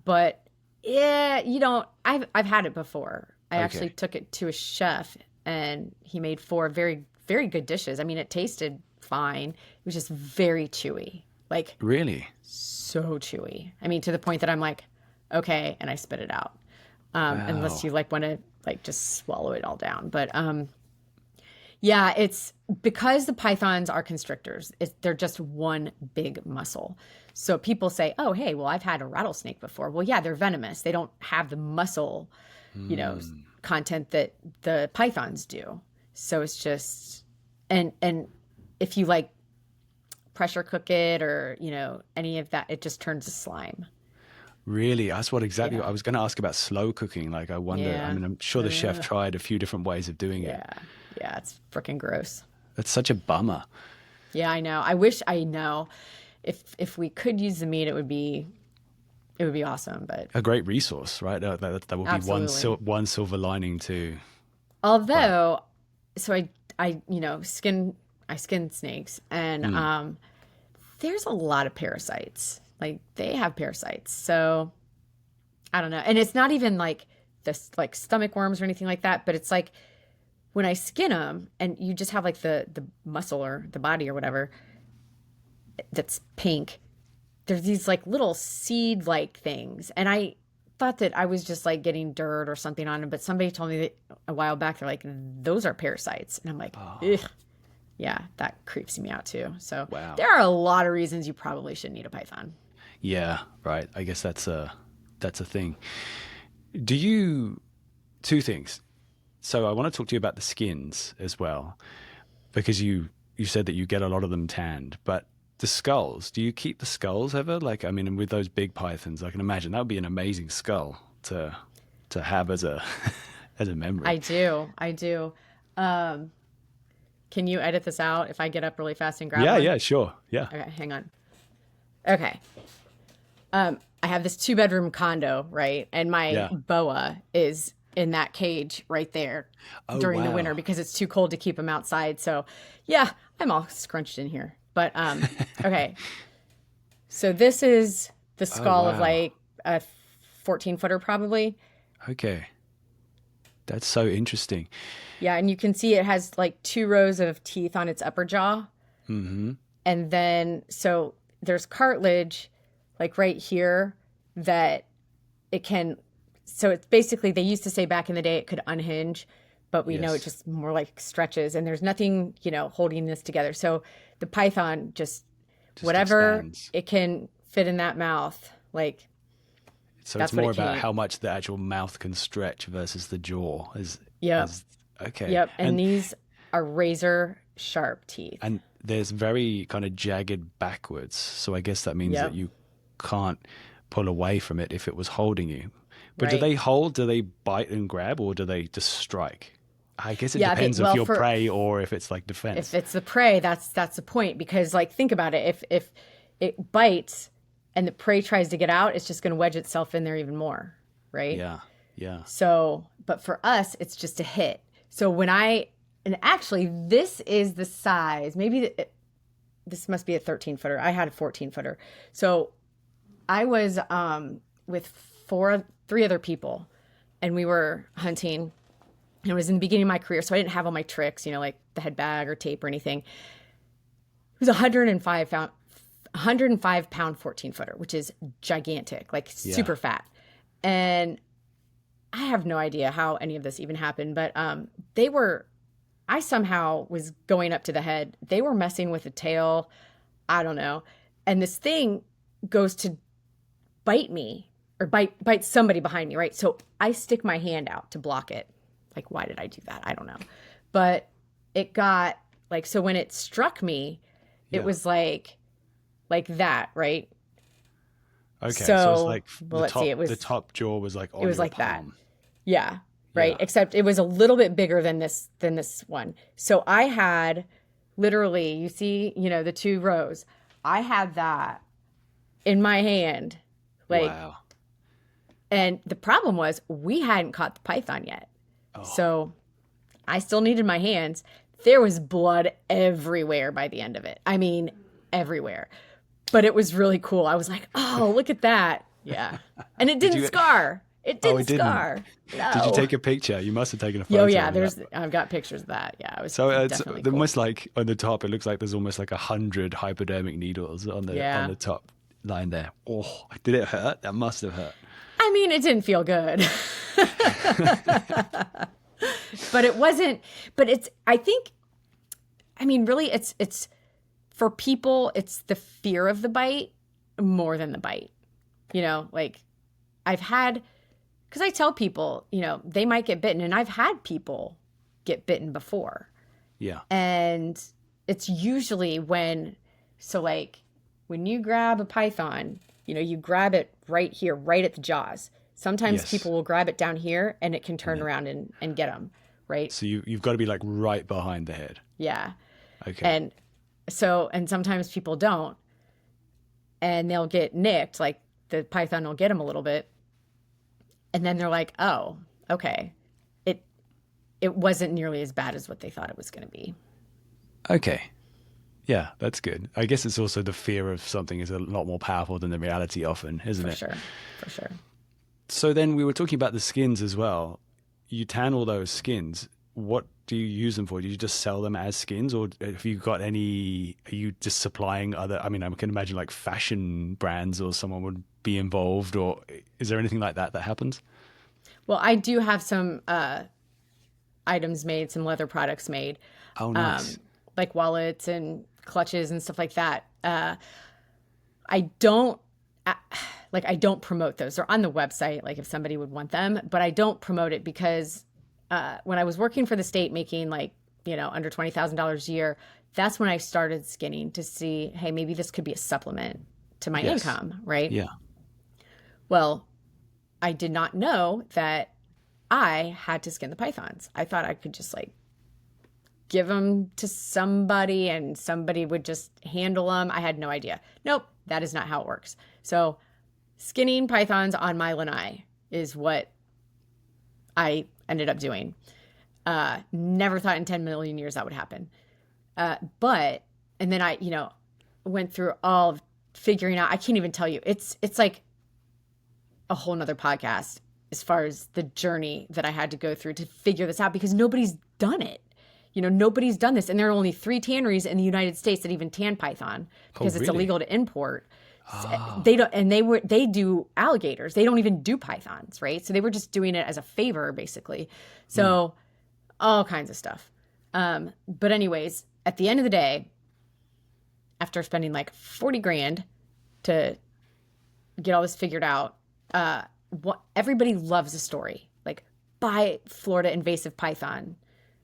But yeah, I've had it before. I actually took it to a chef, and he made 4 very, very good dishes. I mean, it tasted fine. It was just very chewy. Like really? So chewy. I mean, to the point that I'm like, okay, and I spit it out. Wow. Unless you like want to like just swallow it all down. But yeah, it's because the pythons are constrictors. They're just one big muscle. So people say, oh, hey, well, I've had a rattlesnake before. Well, yeah, they're venomous. They don't have the muscle, content that the pythons do. So it's just, and if you like pressure cook it or, any of that, it just turns to slime. Really? That's what exactly I was going to ask about slow cooking. Like, I wonder, I mean, I'm sure the chef tried a few different ways of doing it. Yeah, it's freaking gross. That's such a bummer. Yeah, I know. I wish I know. If we could use the meat, it would be awesome. But a great resource, right? That would be one silver lining to. Although, so I skin snakes, and there's a lot of parasites. Like they have parasites, so I don't know. And it's not even like this like stomach worms or anything like that, but it's like when I skin them and you just have like the muscle or the body or whatever that's pink, there's these like little seed like things. And I thought that I was just like getting dirt or something on them, but somebody told me that a while back, they're like, those are parasites. And I'm like, ugh. Yeah, that creeps me out too. So there are a lot of reasons you probably shouldn't eat a python. Yeah, right. I guess that's a thing. Two things. So I want to talk to you about the skins as well, because you said that you get a lot of them tanned, but the skulls, do you keep the skulls ever? Like, I mean, with those big pythons, I can imagine that would be an amazing skull to have as a as a memory. I do. Can you edit this out if I get up really fast and grab one? Yeah, sure. Yeah. Okay, hang on. Okay. I have this 2-bedroom condo, right? And my boa is in that cage right there during the winter because it's too cold to keep him outside. So, yeah, I'm all scrunched in here. But, okay. So this is the skull of like a 14-footer probably. Okay. That's so interesting. Yeah, and you can see it has like 2 rows of teeth on its upper jaw. Mm-hmm. And then, so there's cartilage like right here that it can, so it's basically, they used to say back in the day it could unhinge, but we know it just more like stretches, and there's nothing, holding this together. So the python just whatever expands. It can fit in that mouth, like. So it's more about how much the actual mouth can stretch versus the jaw. Okay. Yep. And these are razor sharp teeth. And there's very kind of jagged backwards. So I guess that means that you can't pull away from it if it was holding you. But do they hold, do they bite and grab, or do they just strike? I guess it depends if you're prey or if it's like defense. If it's the prey, that's the point. Because like, think about it. If it bites and the prey tries to get out, it's just going to wedge itself in there even more, right? Yeah. So, but for us, it's just a hit. So and actually this is the size, maybe this must be a 13-footer. I had a 14-footer. So I was with 3 other people, and we were hunting. And it was in the beginning of my career, so I didn't have all my tricks, like the head bag or tape or anything. It was 105-pound 14-footer, which is gigantic, like super fat. And I have no idea how any of this even happened, but I somehow was going up to the head. They were messing with the tail. I don't know. And this thing goes to bite me or bite somebody behind me, right? So I stick my hand out to block it. Like, why did I do that? I don't know. But it got like, so when it struck me, it was like that, right? Okay, so it's like the top jaw was like on it was your like palm. that. Yeah, right. Yeah. Except it was a little bit bigger than this one. So I had literally, you see, the 2 rows. I had that in my hand, like. Wow. And the problem was we hadn't caught the python yet, so I still needed my hands. There was blood everywhere by the end of it. I mean, everywhere. But it was really cool. I was like, oh, look at that. Yeah. And it didn't scar. It didn't scar. No. Did you take a picture? You must have taken a photo. Oh, yeah. I've got pictures of that. Yeah. It was definitely cool. Almost like on the top, it looks like there's almost like 100 hypodermic needles on the top line there. Oh, did it hurt? That must have hurt. I mean, it didn't feel good. But it wasn't, but really it's for people, it's the fear of the bite more than the bite. Like because I tell people, they might get bitten, and I've had people get bitten before. Yeah. And it's usually when you grab a python, you grab it right here, right at the jaws. Sometimes people will grab it down here, and it can turn around and get them, right? So you've got to be like right behind the head. Yeah. Okay. And sometimes people don't, and they'll get nicked, like the python will get them a little bit, and then they're like, oh, okay. It wasn't nearly as bad as what they thought it was going to be. Okay. Yeah, that's good. I guess it's also the fear of something is a lot more powerful than the reality often, isn't it? For sure. So then we were talking about the skins as well. You tan all those skins. what do you use them for? Do you just sell them as skins, or have you got any? Are you just supplying other? I mean, I can imagine like fashion brands or someone would be involved, or is there anything like that happens? Well, I do have some items made, some leather products made. Oh, nice. Like wallets and clutches and stuff like that. I don't I don't promote those. They're on the website, like if somebody would want them, but I don't promote it because when I was working for the state making under $20,000 a year, that's when I started skinning to see, hey, maybe this could be a supplement to my income, right? Yeah. Well, I did not know that I had to skin the pythons. I thought I could just give them to somebody and somebody would just handle them. I had no idea. Nope, that is not how it works. So skinning pythons on my lanai is what I ended up doing. Never thought in 10 million years that would happen. And then I, went through all of figuring out, I can't even tell you. It's like a whole nother podcast as far as the journey that I had to go through to figure this out because nobody's done it. Nobody's done this. And there are only 3 tanneries in the United States that even tan python because it's illegal to import. They don't, and they do alligators. They don't even do pythons, right? So they were just doing it as a favor, basically. So all kinds of stuff. But anyways, at the end of the day, after spending like 40 grand to get all this figured out, everybody loves a story. Like buy Florida invasive python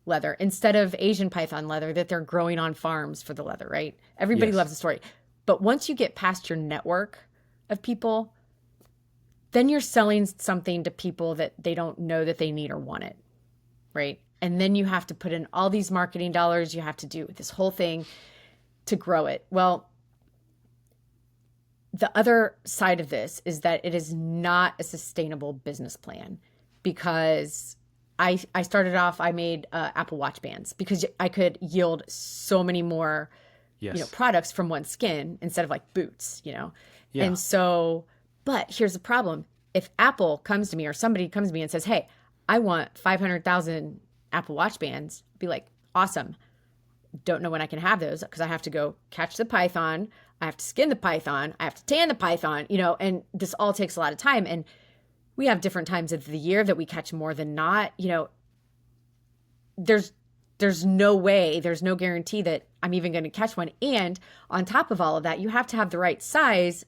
leather instead of Asian python leather that they're growing on farms for the leather, right? Everybody loves a story. But once you get past your network of people, then you're selling something to people that they don't know that they need or want it, right? And then you have to put in all these marketing dollars. You have to do this whole thing to grow it. Well, the other side of this is that it is not a sustainable business plan because I started off, I made Apple Watch bands because I could yield so many more products from one skin instead of like boots, Yeah. And so, but here's the problem. If Apple comes to me or somebody comes to me and says, hey, I want 500,000 Apple Watch bands, I'd be like, awesome. Don't know when I can have those because I have to go catch the python. I have to skin the python. I have to tan the python, and this all takes a lot of time. And we have different times of the year that we catch more than not, there's no way, there's no guarantee that I'm even going to catch one. And on top of all of that, you have to have the right size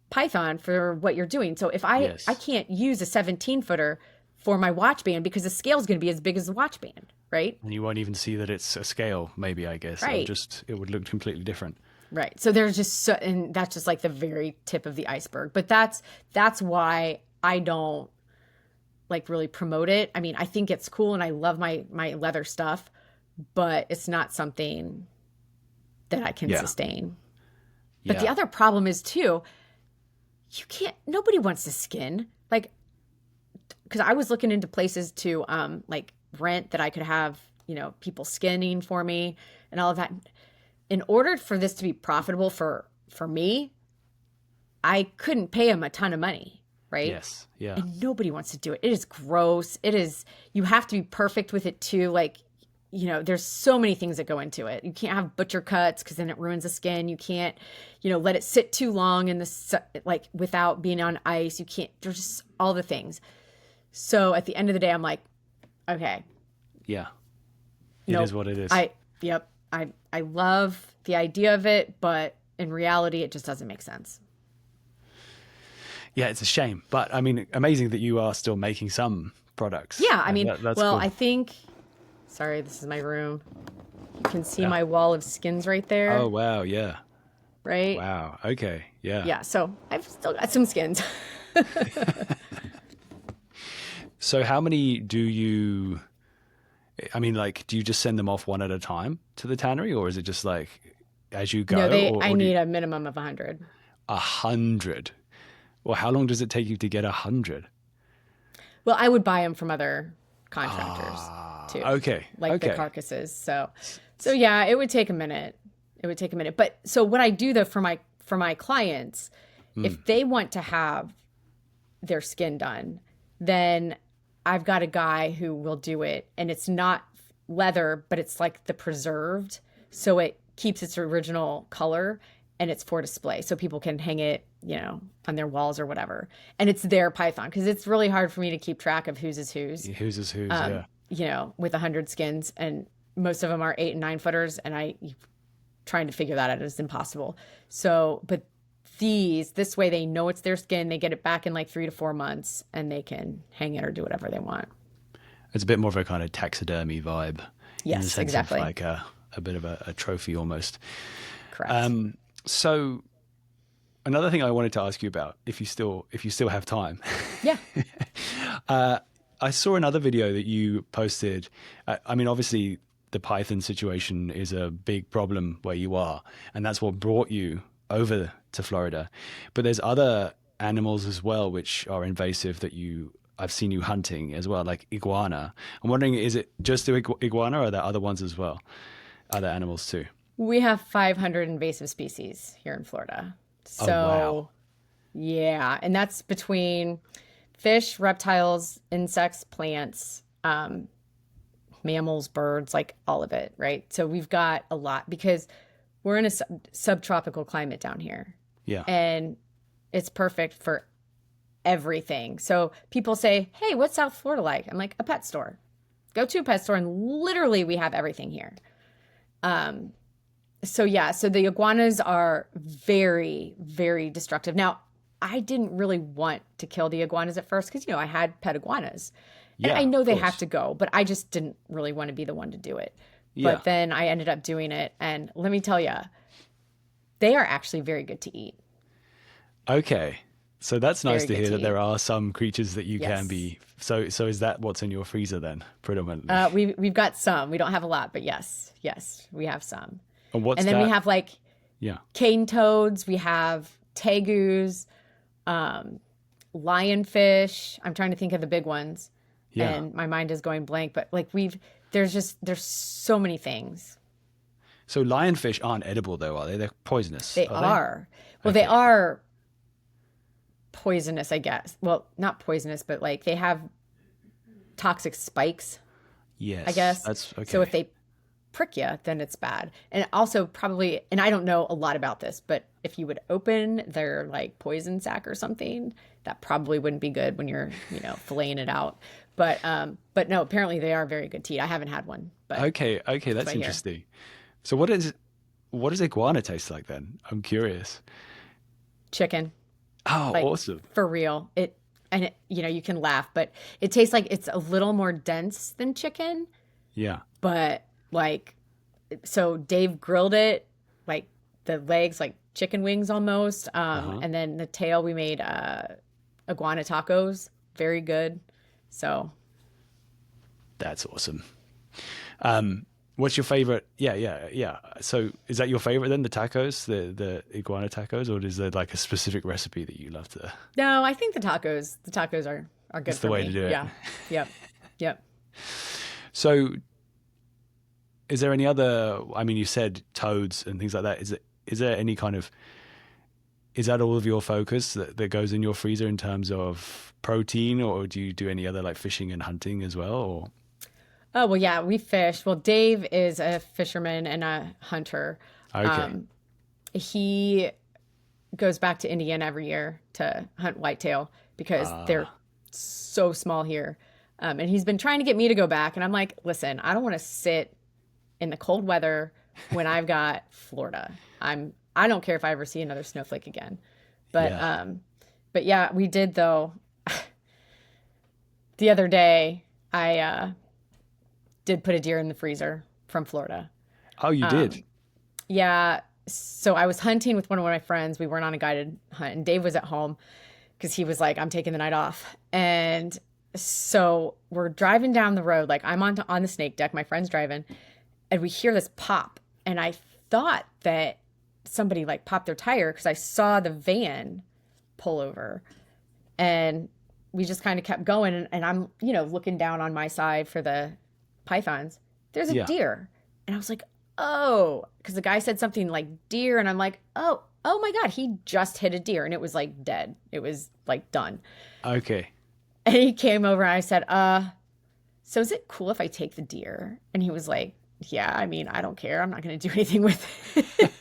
python for what you're doing. So if I can't use a 17-footer for my watch band because the scale is going to be as big as the watch band, right? And you won't even see that it's a scale, maybe, I guess. Right. It would look completely different. Right. So there's just and that's just like the very tip of the iceberg. But that's why I don't really promote it. I mean, I think it's cool and I love my leather stuff, but it's not something that I can sustain. But the other problem is too, nobody wants to skin. Because I was looking into places to rent that I could have, people skinning for me and all of that. In order for this to be profitable for me, I couldn't pay them a ton of money. Right? Yes. Yeah. And nobody wants to do it. It is gross. You have to be perfect with it too. There's so many things that go into it. You can't have butcher cuts because then it ruins the skin. You can't, let it sit too long in without being on ice. You can't, there's just all the things. So at the end of the day, I'm like, okay. Yeah. It is what it is. I love the idea of it, but in reality, it just doesn't make sense. Yeah, it's a shame. But I mean, amazing that you are still making some products. Yeah, I mean, that's cool. I think, sorry, this is my room. You can see my wall of skins right there. Oh, wow. Yeah. Right? Wow. Okay. Yeah. Yeah. So I've still got some skins. So how many do you just send them off one at a time to the tannery, or is it just as you go? No, I need a minimum of 100. 100? Well, how long does it take you to get 100? Well, I would buy them from other contractors too. Okay. The carcasses. So yeah, it would take a minute. But so what I do though for my clients, if they want to have their skin done, then I've got a guy who will do it, and it's not leather, but it's like the preserved, so it keeps its original color, and it's for display, so people can hang it, on their walls or whatever. And it's their python, because it's really hard for me to keep track of whose is whose. Whose is whose, yeah. With 100 skins, and most of them are 8 and 9 footers, and trying to figure that out is impossible. So, but this way they know it's their skin, they get it back in like 3 to 4 months, and they can hang it or do whatever they want. It's a bit more of a kind of taxidermy vibe. Yes, in the sense exactly. Of like a bit of a trophy almost. Correct. So another thing I wanted to ask you about, if you still have time. Yeah. I saw another video that you posted. I mean, obviously the python situation is a big problem where you are, and that's what brought you over to Florida. But there's other animals as well which are invasive that I've seen you hunting as well, like iguana. I'm wondering, is it just the iguana, or are there other ones as well? Other animals too? We have 500 invasive species here in Florida. So, wow. Yeah, and that's between fish, reptiles, insects, plants, mammals, birds, like all of it, right? So we've got a lot because we're in a subtropical climate down here. Yeah. And it's perfect for everything. So people say, hey, what's South Florida like? I'm like, a pet store. Go to a pet store, and literally we have everything here. So the iguanas are very, very destructive. Now, I didn't really want to kill the iguanas at first because, I had pet iguanas. And Yeah, I know they of course. have to go, but I just didn't really want to be the one to do it. Yeah. But then I ended up doing it. And let me tell you, they are actually very good to eat. Okay. So that's nice Very to good hear to that there eat. are some creatures that you Yes. can be. So is that what's in your freezer then, predominantly? We've got some. We don't have a lot, but yes, we have some. And what's And then that? we have like Yeah. cane toads, we have tegus, lionfish. I'm trying to think of the big ones, Yeah. and my mind is going blank. But like there's so many things. So lionfish aren't edible though, are they? They're poisonous. They are are. Well, Okay. they are poisonous, I guess. Well, not poisonous, but like they have toxic spikes, Yes. I guess. That's okay. So if they prick you, then it's bad. And also probably, and I don't know a lot about this, but if you would open their like poison sac or something, that probably wouldn't be good when you're, filleting it out. But no, apparently they are very good to eat. I haven't had one, but Okay, that's what I hear. interesting. So what does iguana taste like then? I'm curious. chicken, Oh, like awesome. for real. You can laugh, but it tastes like it's a little more dense than chicken, Yeah. but like, so Dave grilled it, like the legs, like chicken wings almost. And then the tail, we made iguana tacos. Very good. So That's awesome. What's your favorite? Yeah. So is that your favorite then, the tacos, the iguana tacos, or is there like a specific recipe that you love to? no, I think the tacos are good It's the for way me. to do it. Yeah. Yep. So is there any other, I mean, you said toads and things like that. Is there any kind of, is that all of your focus that goes in your freezer in terms of protein, or do you do any other like fishing and hunting as well? Or Oh, well, yeah, we fish. Well, Dave is a fisherman and a hunter. okay. He goes back to Indiana every year to hunt whitetail because they're so small here. And he's been trying to get me to go back. And I'm like, listen, I don't want to sit in the cold weather when I've got Florida. I don't care if I ever see another snowflake again. But yeah, we did though. The other day, I did put a deer in the freezer from Florida. Oh, you did? Yeah. So I was hunting with one of my friends. We weren't on a guided hunt, and Dave was at home because he was like, I'm taking the night off. And so we're driving down the road. Like I'm on the snake deck. My friend's driving, and we hear this pop. And I thought that somebody like popped their tire because I saw the van pull over. And we just kind of kept going. And I'm, looking down on my side for the pythons. There's a deer. And I was like, oh, because the guy said something like deer. And I'm like, oh my God, he just hit a deer. And it was like dead. It was like done. Okay. And he came over and I said, so is it cool if I take the deer? And he was like, yeah, I mean, I don't care. I'm not going to do anything with it.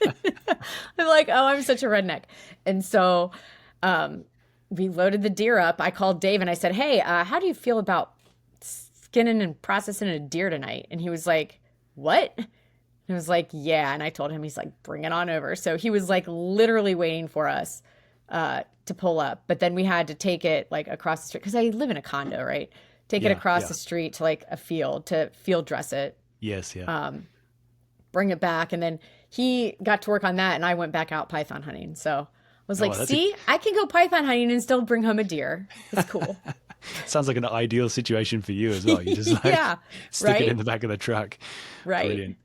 I'm like, oh, I'm such a redneck. And so we loaded the deer up. I called Dave and I said, hey, how do you feel about skinning and processing a deer tonight? And he was like, what? And I was like, yeah. And I told him, he's like, bring it on over. So he was like literally waiting for us to pull up. But then we had to take it like across the street because I live in a condo, right? Take it across the street to like a field to field dress it. Yes, yeah. Bring it back. And then he got to work on that and I went back out python hunting. So I was like, see, I can go python hunting and still bring home a deer. It's cool. Sounds like an ideal situation for you as well. You just like stick it in the back of the truck. Right. Brilliant.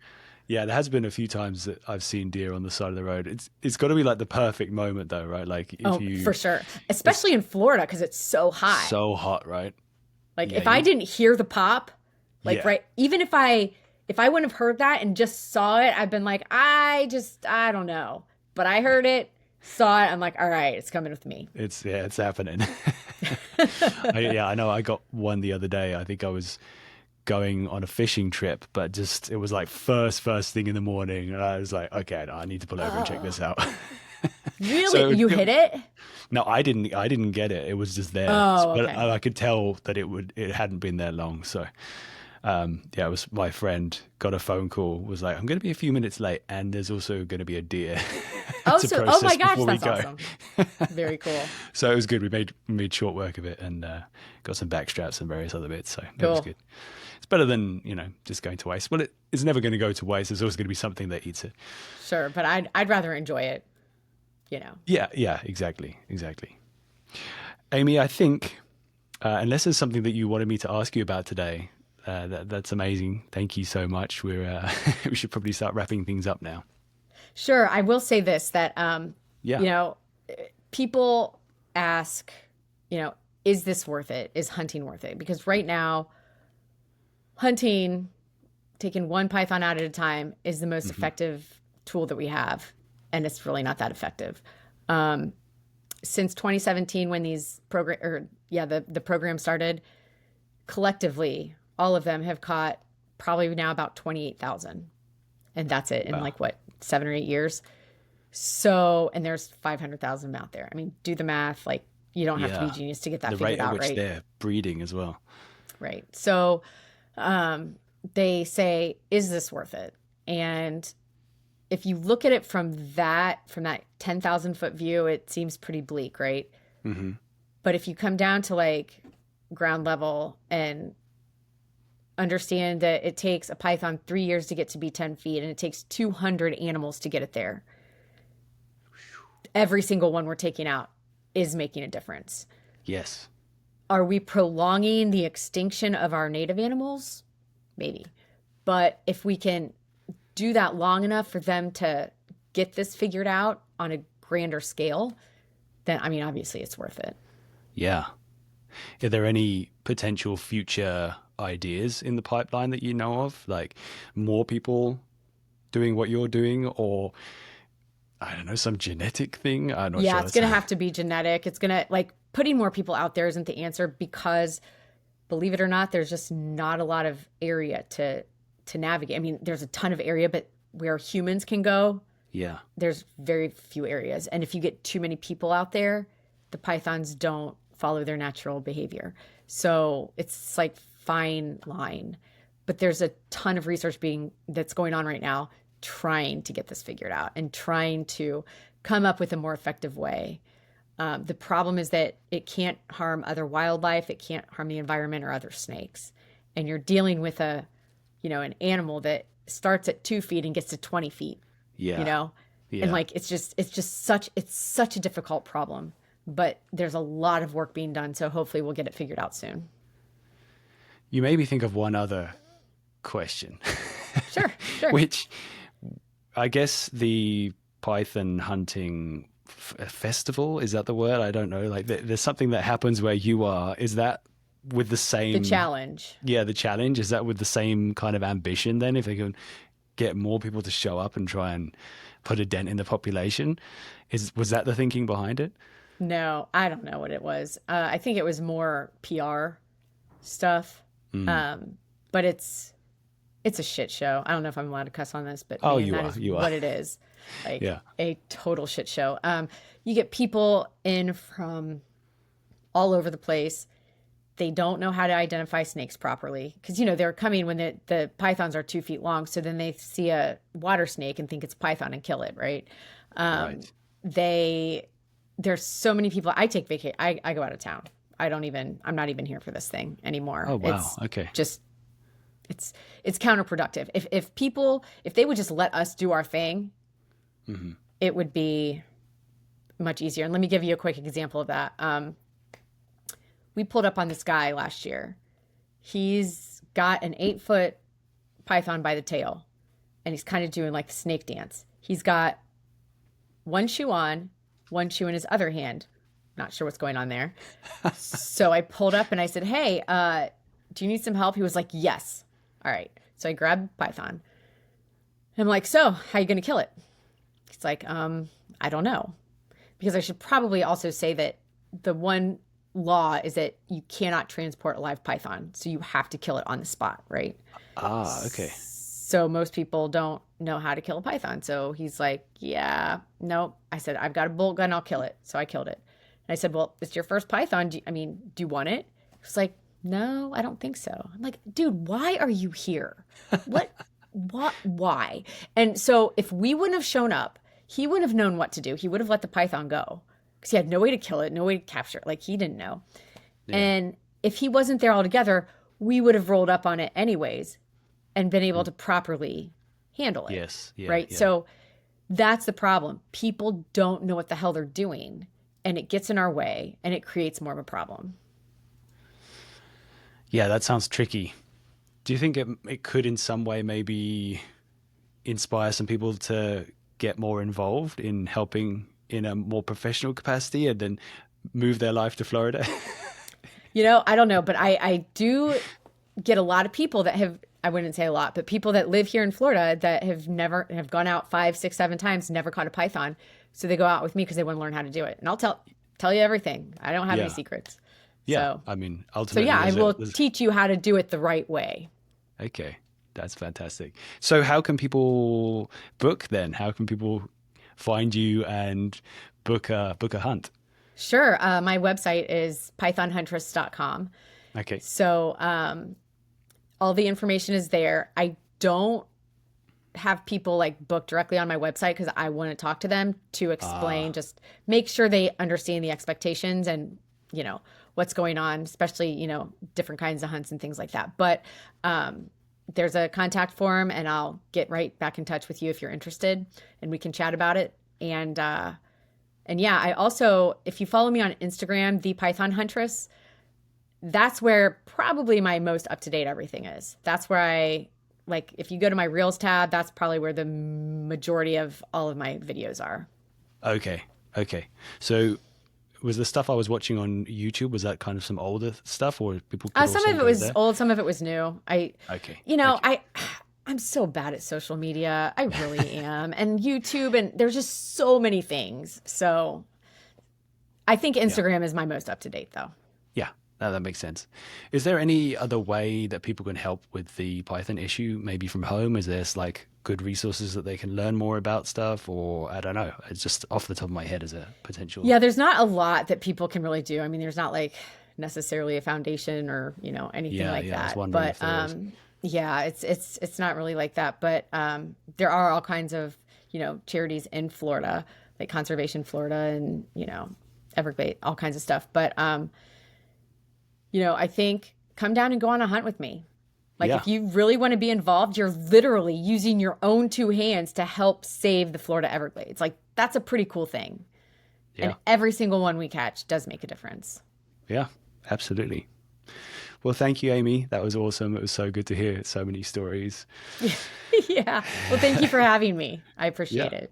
Yeah, there has been a few times that I've seen deer on the side of the road. It's got to be like the perfect moment though, right? Like if for sure. Especially in Florida because it's so hot. So hot, right? Like if I didn't hear the pop, like right, even if I wouldn't have heard that and just saw it, I've been like, I don't know. But I heard it, saw it, I'm like, all right, it's coming with me. It's happening. I know I got one the other day. I think I was going on a fishing trip, but just it was like first thing in the morning and I was like, okay, no, I need to pull over and check this out. Really? So, you hit it? No, I didn't get it. It was just there. Oh, okay. But I could tell that it hadn't been there long. So it was my friend got a phone call, was like, I'm going to be a few minutes late and there's also going to be a deer. Oh my gosh, that's awesome. Very cool. So it was good. We made short work of it and got some back straps and various other bits. So cool. It was good. It's better than, just going to waste. Well, it's never going to go to waste. There's always going to be something that eats it. Sure, but I'd rather enjoy it, Yeah, exactly. Amy, I think, unless there's something that you wanted me to ask you about today, that's amazing. Thank you so much. We should probably start wrapping things up now. Sure. I will say this, that, people ask, is this worth it? Is hunting worth it? Because right now, hunting, taking one python out at a time is the most effective tool that we have. And it's really not that effective. Since 2017, when these the program started, collectively, all of them have caught probably now about 28,000. And that's it in 7 or 8 years. So, and there's 500,000 out there. I mean, do the math. Like, you don't have to be a genius to get that figured out, right? The rate at which they're breeding as well. Right. So, they say, is this worth it? And if you look at it from that 10,000 foot view, it seems pretty bleak, right? Mm-hmm. But if you come down to like ground level and understand that it takes a python 3 years to get to be 10 feet and it takes 200 animals to get it there, every single one we're taking out is making a difference. Yes. Are we prolonging the extinction of our native animals? Maybe. But if we can do that long enough for them to get this figured out on a grander scale, then, I mean, obviously it's worth it. Yeah. Are there any potential future ideas in the pipeline that you know of? Like more people doing what you're doing, or I don't know, some genetic thing? I'm not sure. Yeah, it's going to have to be genetic. It's going to, putting more people out there isn't the answer because, believe it or not, there's just not a lot of area to navigate. I mean, there's a ton of area, but where humans can go, there's very few areas. And if you get too many people out there, the pythons don't follow their natural behavior. So it's like fine line. But there's a ton of research that's going on right now trying to get this figured out and trying to come up with a more effective way. The problem is that it can't harm other wildlife. It can't harm the environment or other snakes. And you're dealing with an animal that starts at 2 feet and gets to 20 feet, and it's such a difficult problem, but there's a lot of work being done. So hopefully we'll get it figured out soon. You made me think of one other question. Sure. Which I guess the python hunting festival, is that the word? I don't know. Like there's something that happens where you are. Is that with the same... The challenge. Yeah, the challenge. Is that with the same kind of ambition then? If they can get more people to show up and try and put a dent in the population? Was that the thinking behind it? No, I don't know what it was. I think it was more PR stuff. But it's a shit show. I don't know if I'm allowed to cuss on this, but Oh, man, you that are. is You are. what it is. Like Yeah. a total shit show. You get people in from all over the place. They don't know how to identify snakes properly because, they're coming when the pythons are 2 feet long. So then they see a water snake and think it's python and kill it, right? Right. There's so many people. I take vacation. I go out of town. I'm not even here for this thing anymore. Oh, wow. It's Okay. just, it's counterproductive. If they would just let us do our thing, it would be much easier. And let me give you a quick example of that. We pulled up on this guy last year. He's got an 8-foot python by the tail, and he's kind of doing like the snake dance. He's got one shoe on, one shoe in his other hand. Not sure what's going on there. So I pulled up and I said, "Hey, do you need some help?" He was like, "Yes." All right. So I grabbed python. I'm like, "So how are you going to kill it?" He's like, "I don't know." Because I should probably also say that the one law is that you cannot transport a live python. So you have to kill it on the spot, right? Ah, okay. So most people don't know how to kill a python. So he's like, "Yeah, nope." I said, "I've got a bolt gun. I'll kill it." So I killed it. And I said, "Well, it's your first python. Do you want it?" He's like, "No, I don't think so." I'm like, "Dude, why are you here? What, why?" And so if we wouldn't have shown up, he wouldn't have known what to do. He would have let the python go because he had no way to kill it, no way to capture it. Like he didn't know. Yeah. And if he wasn't there altogether, we would have rolled up on it anyways and been able to properly handle it. Yes. Yeah, right. Yeah. So that's the problem. People don't know what the hell they're doing, and it gets in our way and it creates more of a problem. Yeah, that sounds tricky. Do you think it could in some way maybe inspire some people to get more involved in helping in a more professional capacity and then move their life to Florida? I don't know, but I do get a lot of people that have, I wouldn't say a lot, but people that live here in Florida that have gone out 5, 6, 7 times, never caught a python. So they go out with me because they want to learn how to do it. And I'll tell you everything. I don't have any secrets. Yeah. So, I mean, ultimately. I will teach you how to do it the right way. Okay. That's fantastic. So how can people book then? How can people find you and book a hunt? Sure. My website is pythonhuntress.com. Okay. So all the information is there. I don't have people like book directly on my website because I want to talk to them to explain, just make sure they understand the expectations and, what's going on, especially, different kinds of hunts and things like that. But there's a contact form and I'll get right back in touch with you if you're interested and we can chat about it. And yeah, I also, if you follow me on Instagram, the Python Huntress, that's where probably my most up-to-date everything is. That's where if you go to my Reels tab, that's probably where the majority of all of my videos are. Okay. So was the stuff I was watching on YouTube, was that kind of some older stuff or people could some of it was old, some of it was new. I'm so bad at social media. I really am. And YouTube, and there's just so many things. So I think Instagram is my most up-to-date though. Yeah. No, that makes sense. Is there any other way that people can help with the Python issue, maybe from home? Is there good resources that they can learn more about stuff? Or I don't know. It's just off the top of my head as a potential. Yeah, there's not a lot that people can really do. I mean, there's not necessarily a foundation or, anything like that. But yeah, it's not really like that. But there are all kinds of, charities in Florida, like Conservation Florida and, Everglades, all kinds of stuff. But I think come down and go on a hunt with me. If you really want to be involved, you're literally using your own 2 hands to help save the Florida Everglades. That's a pretty cool thing. Yeah. And every single one we catch does make a difference. Yeah, absolutely. Well, thank you, Amy. That was awesome. It was so good to hear so many stories. Yeah. Well, thank you for having me. I appreciate it.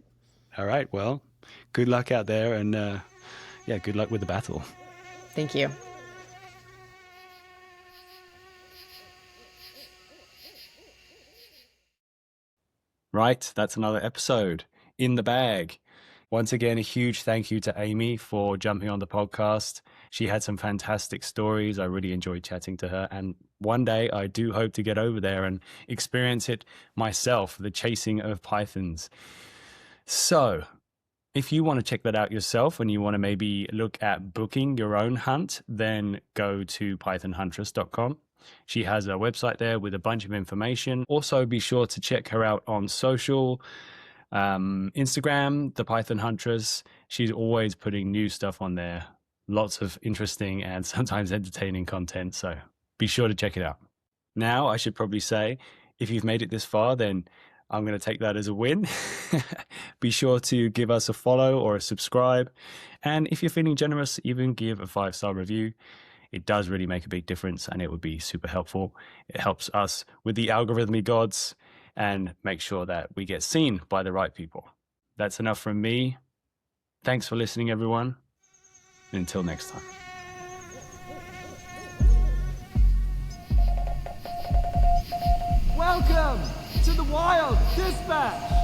All right. Well, good luck out there and good luck with the battle. Thank you. Right, that's another episode in the bag. Once again, a huge thank you to Amy for jumping on the podcast. She had some fantastic stories. I really enjoyed chatting to her. And one day I do hope to get over there and experience it myself, the chasing of pythons. So if you want to check that out yourself and you want to maybe look at booking your own hunt, then go to pythonhuntress.com. She has a website there with a bunch of information. Also, be sure to check her out on social. Instagram, the Python Huntress. She's always putting new stuff on there. Lots of interesting and sometimes entertaining content. So be sure to check it out. Now, I should probably say, if you've made it this far, then I'm going to take that as a win. Be sure to give us a follow or a subscribe. And if you're feeling generous, even give a 5-star review. It does really make a big difference and it would be super helpful. It helps us with the algorithmic gods and make sure that we get seen by the right people. That's enough from me. Thanks for listening, everyone. And until next time. Welcome to the Wild Dispatch.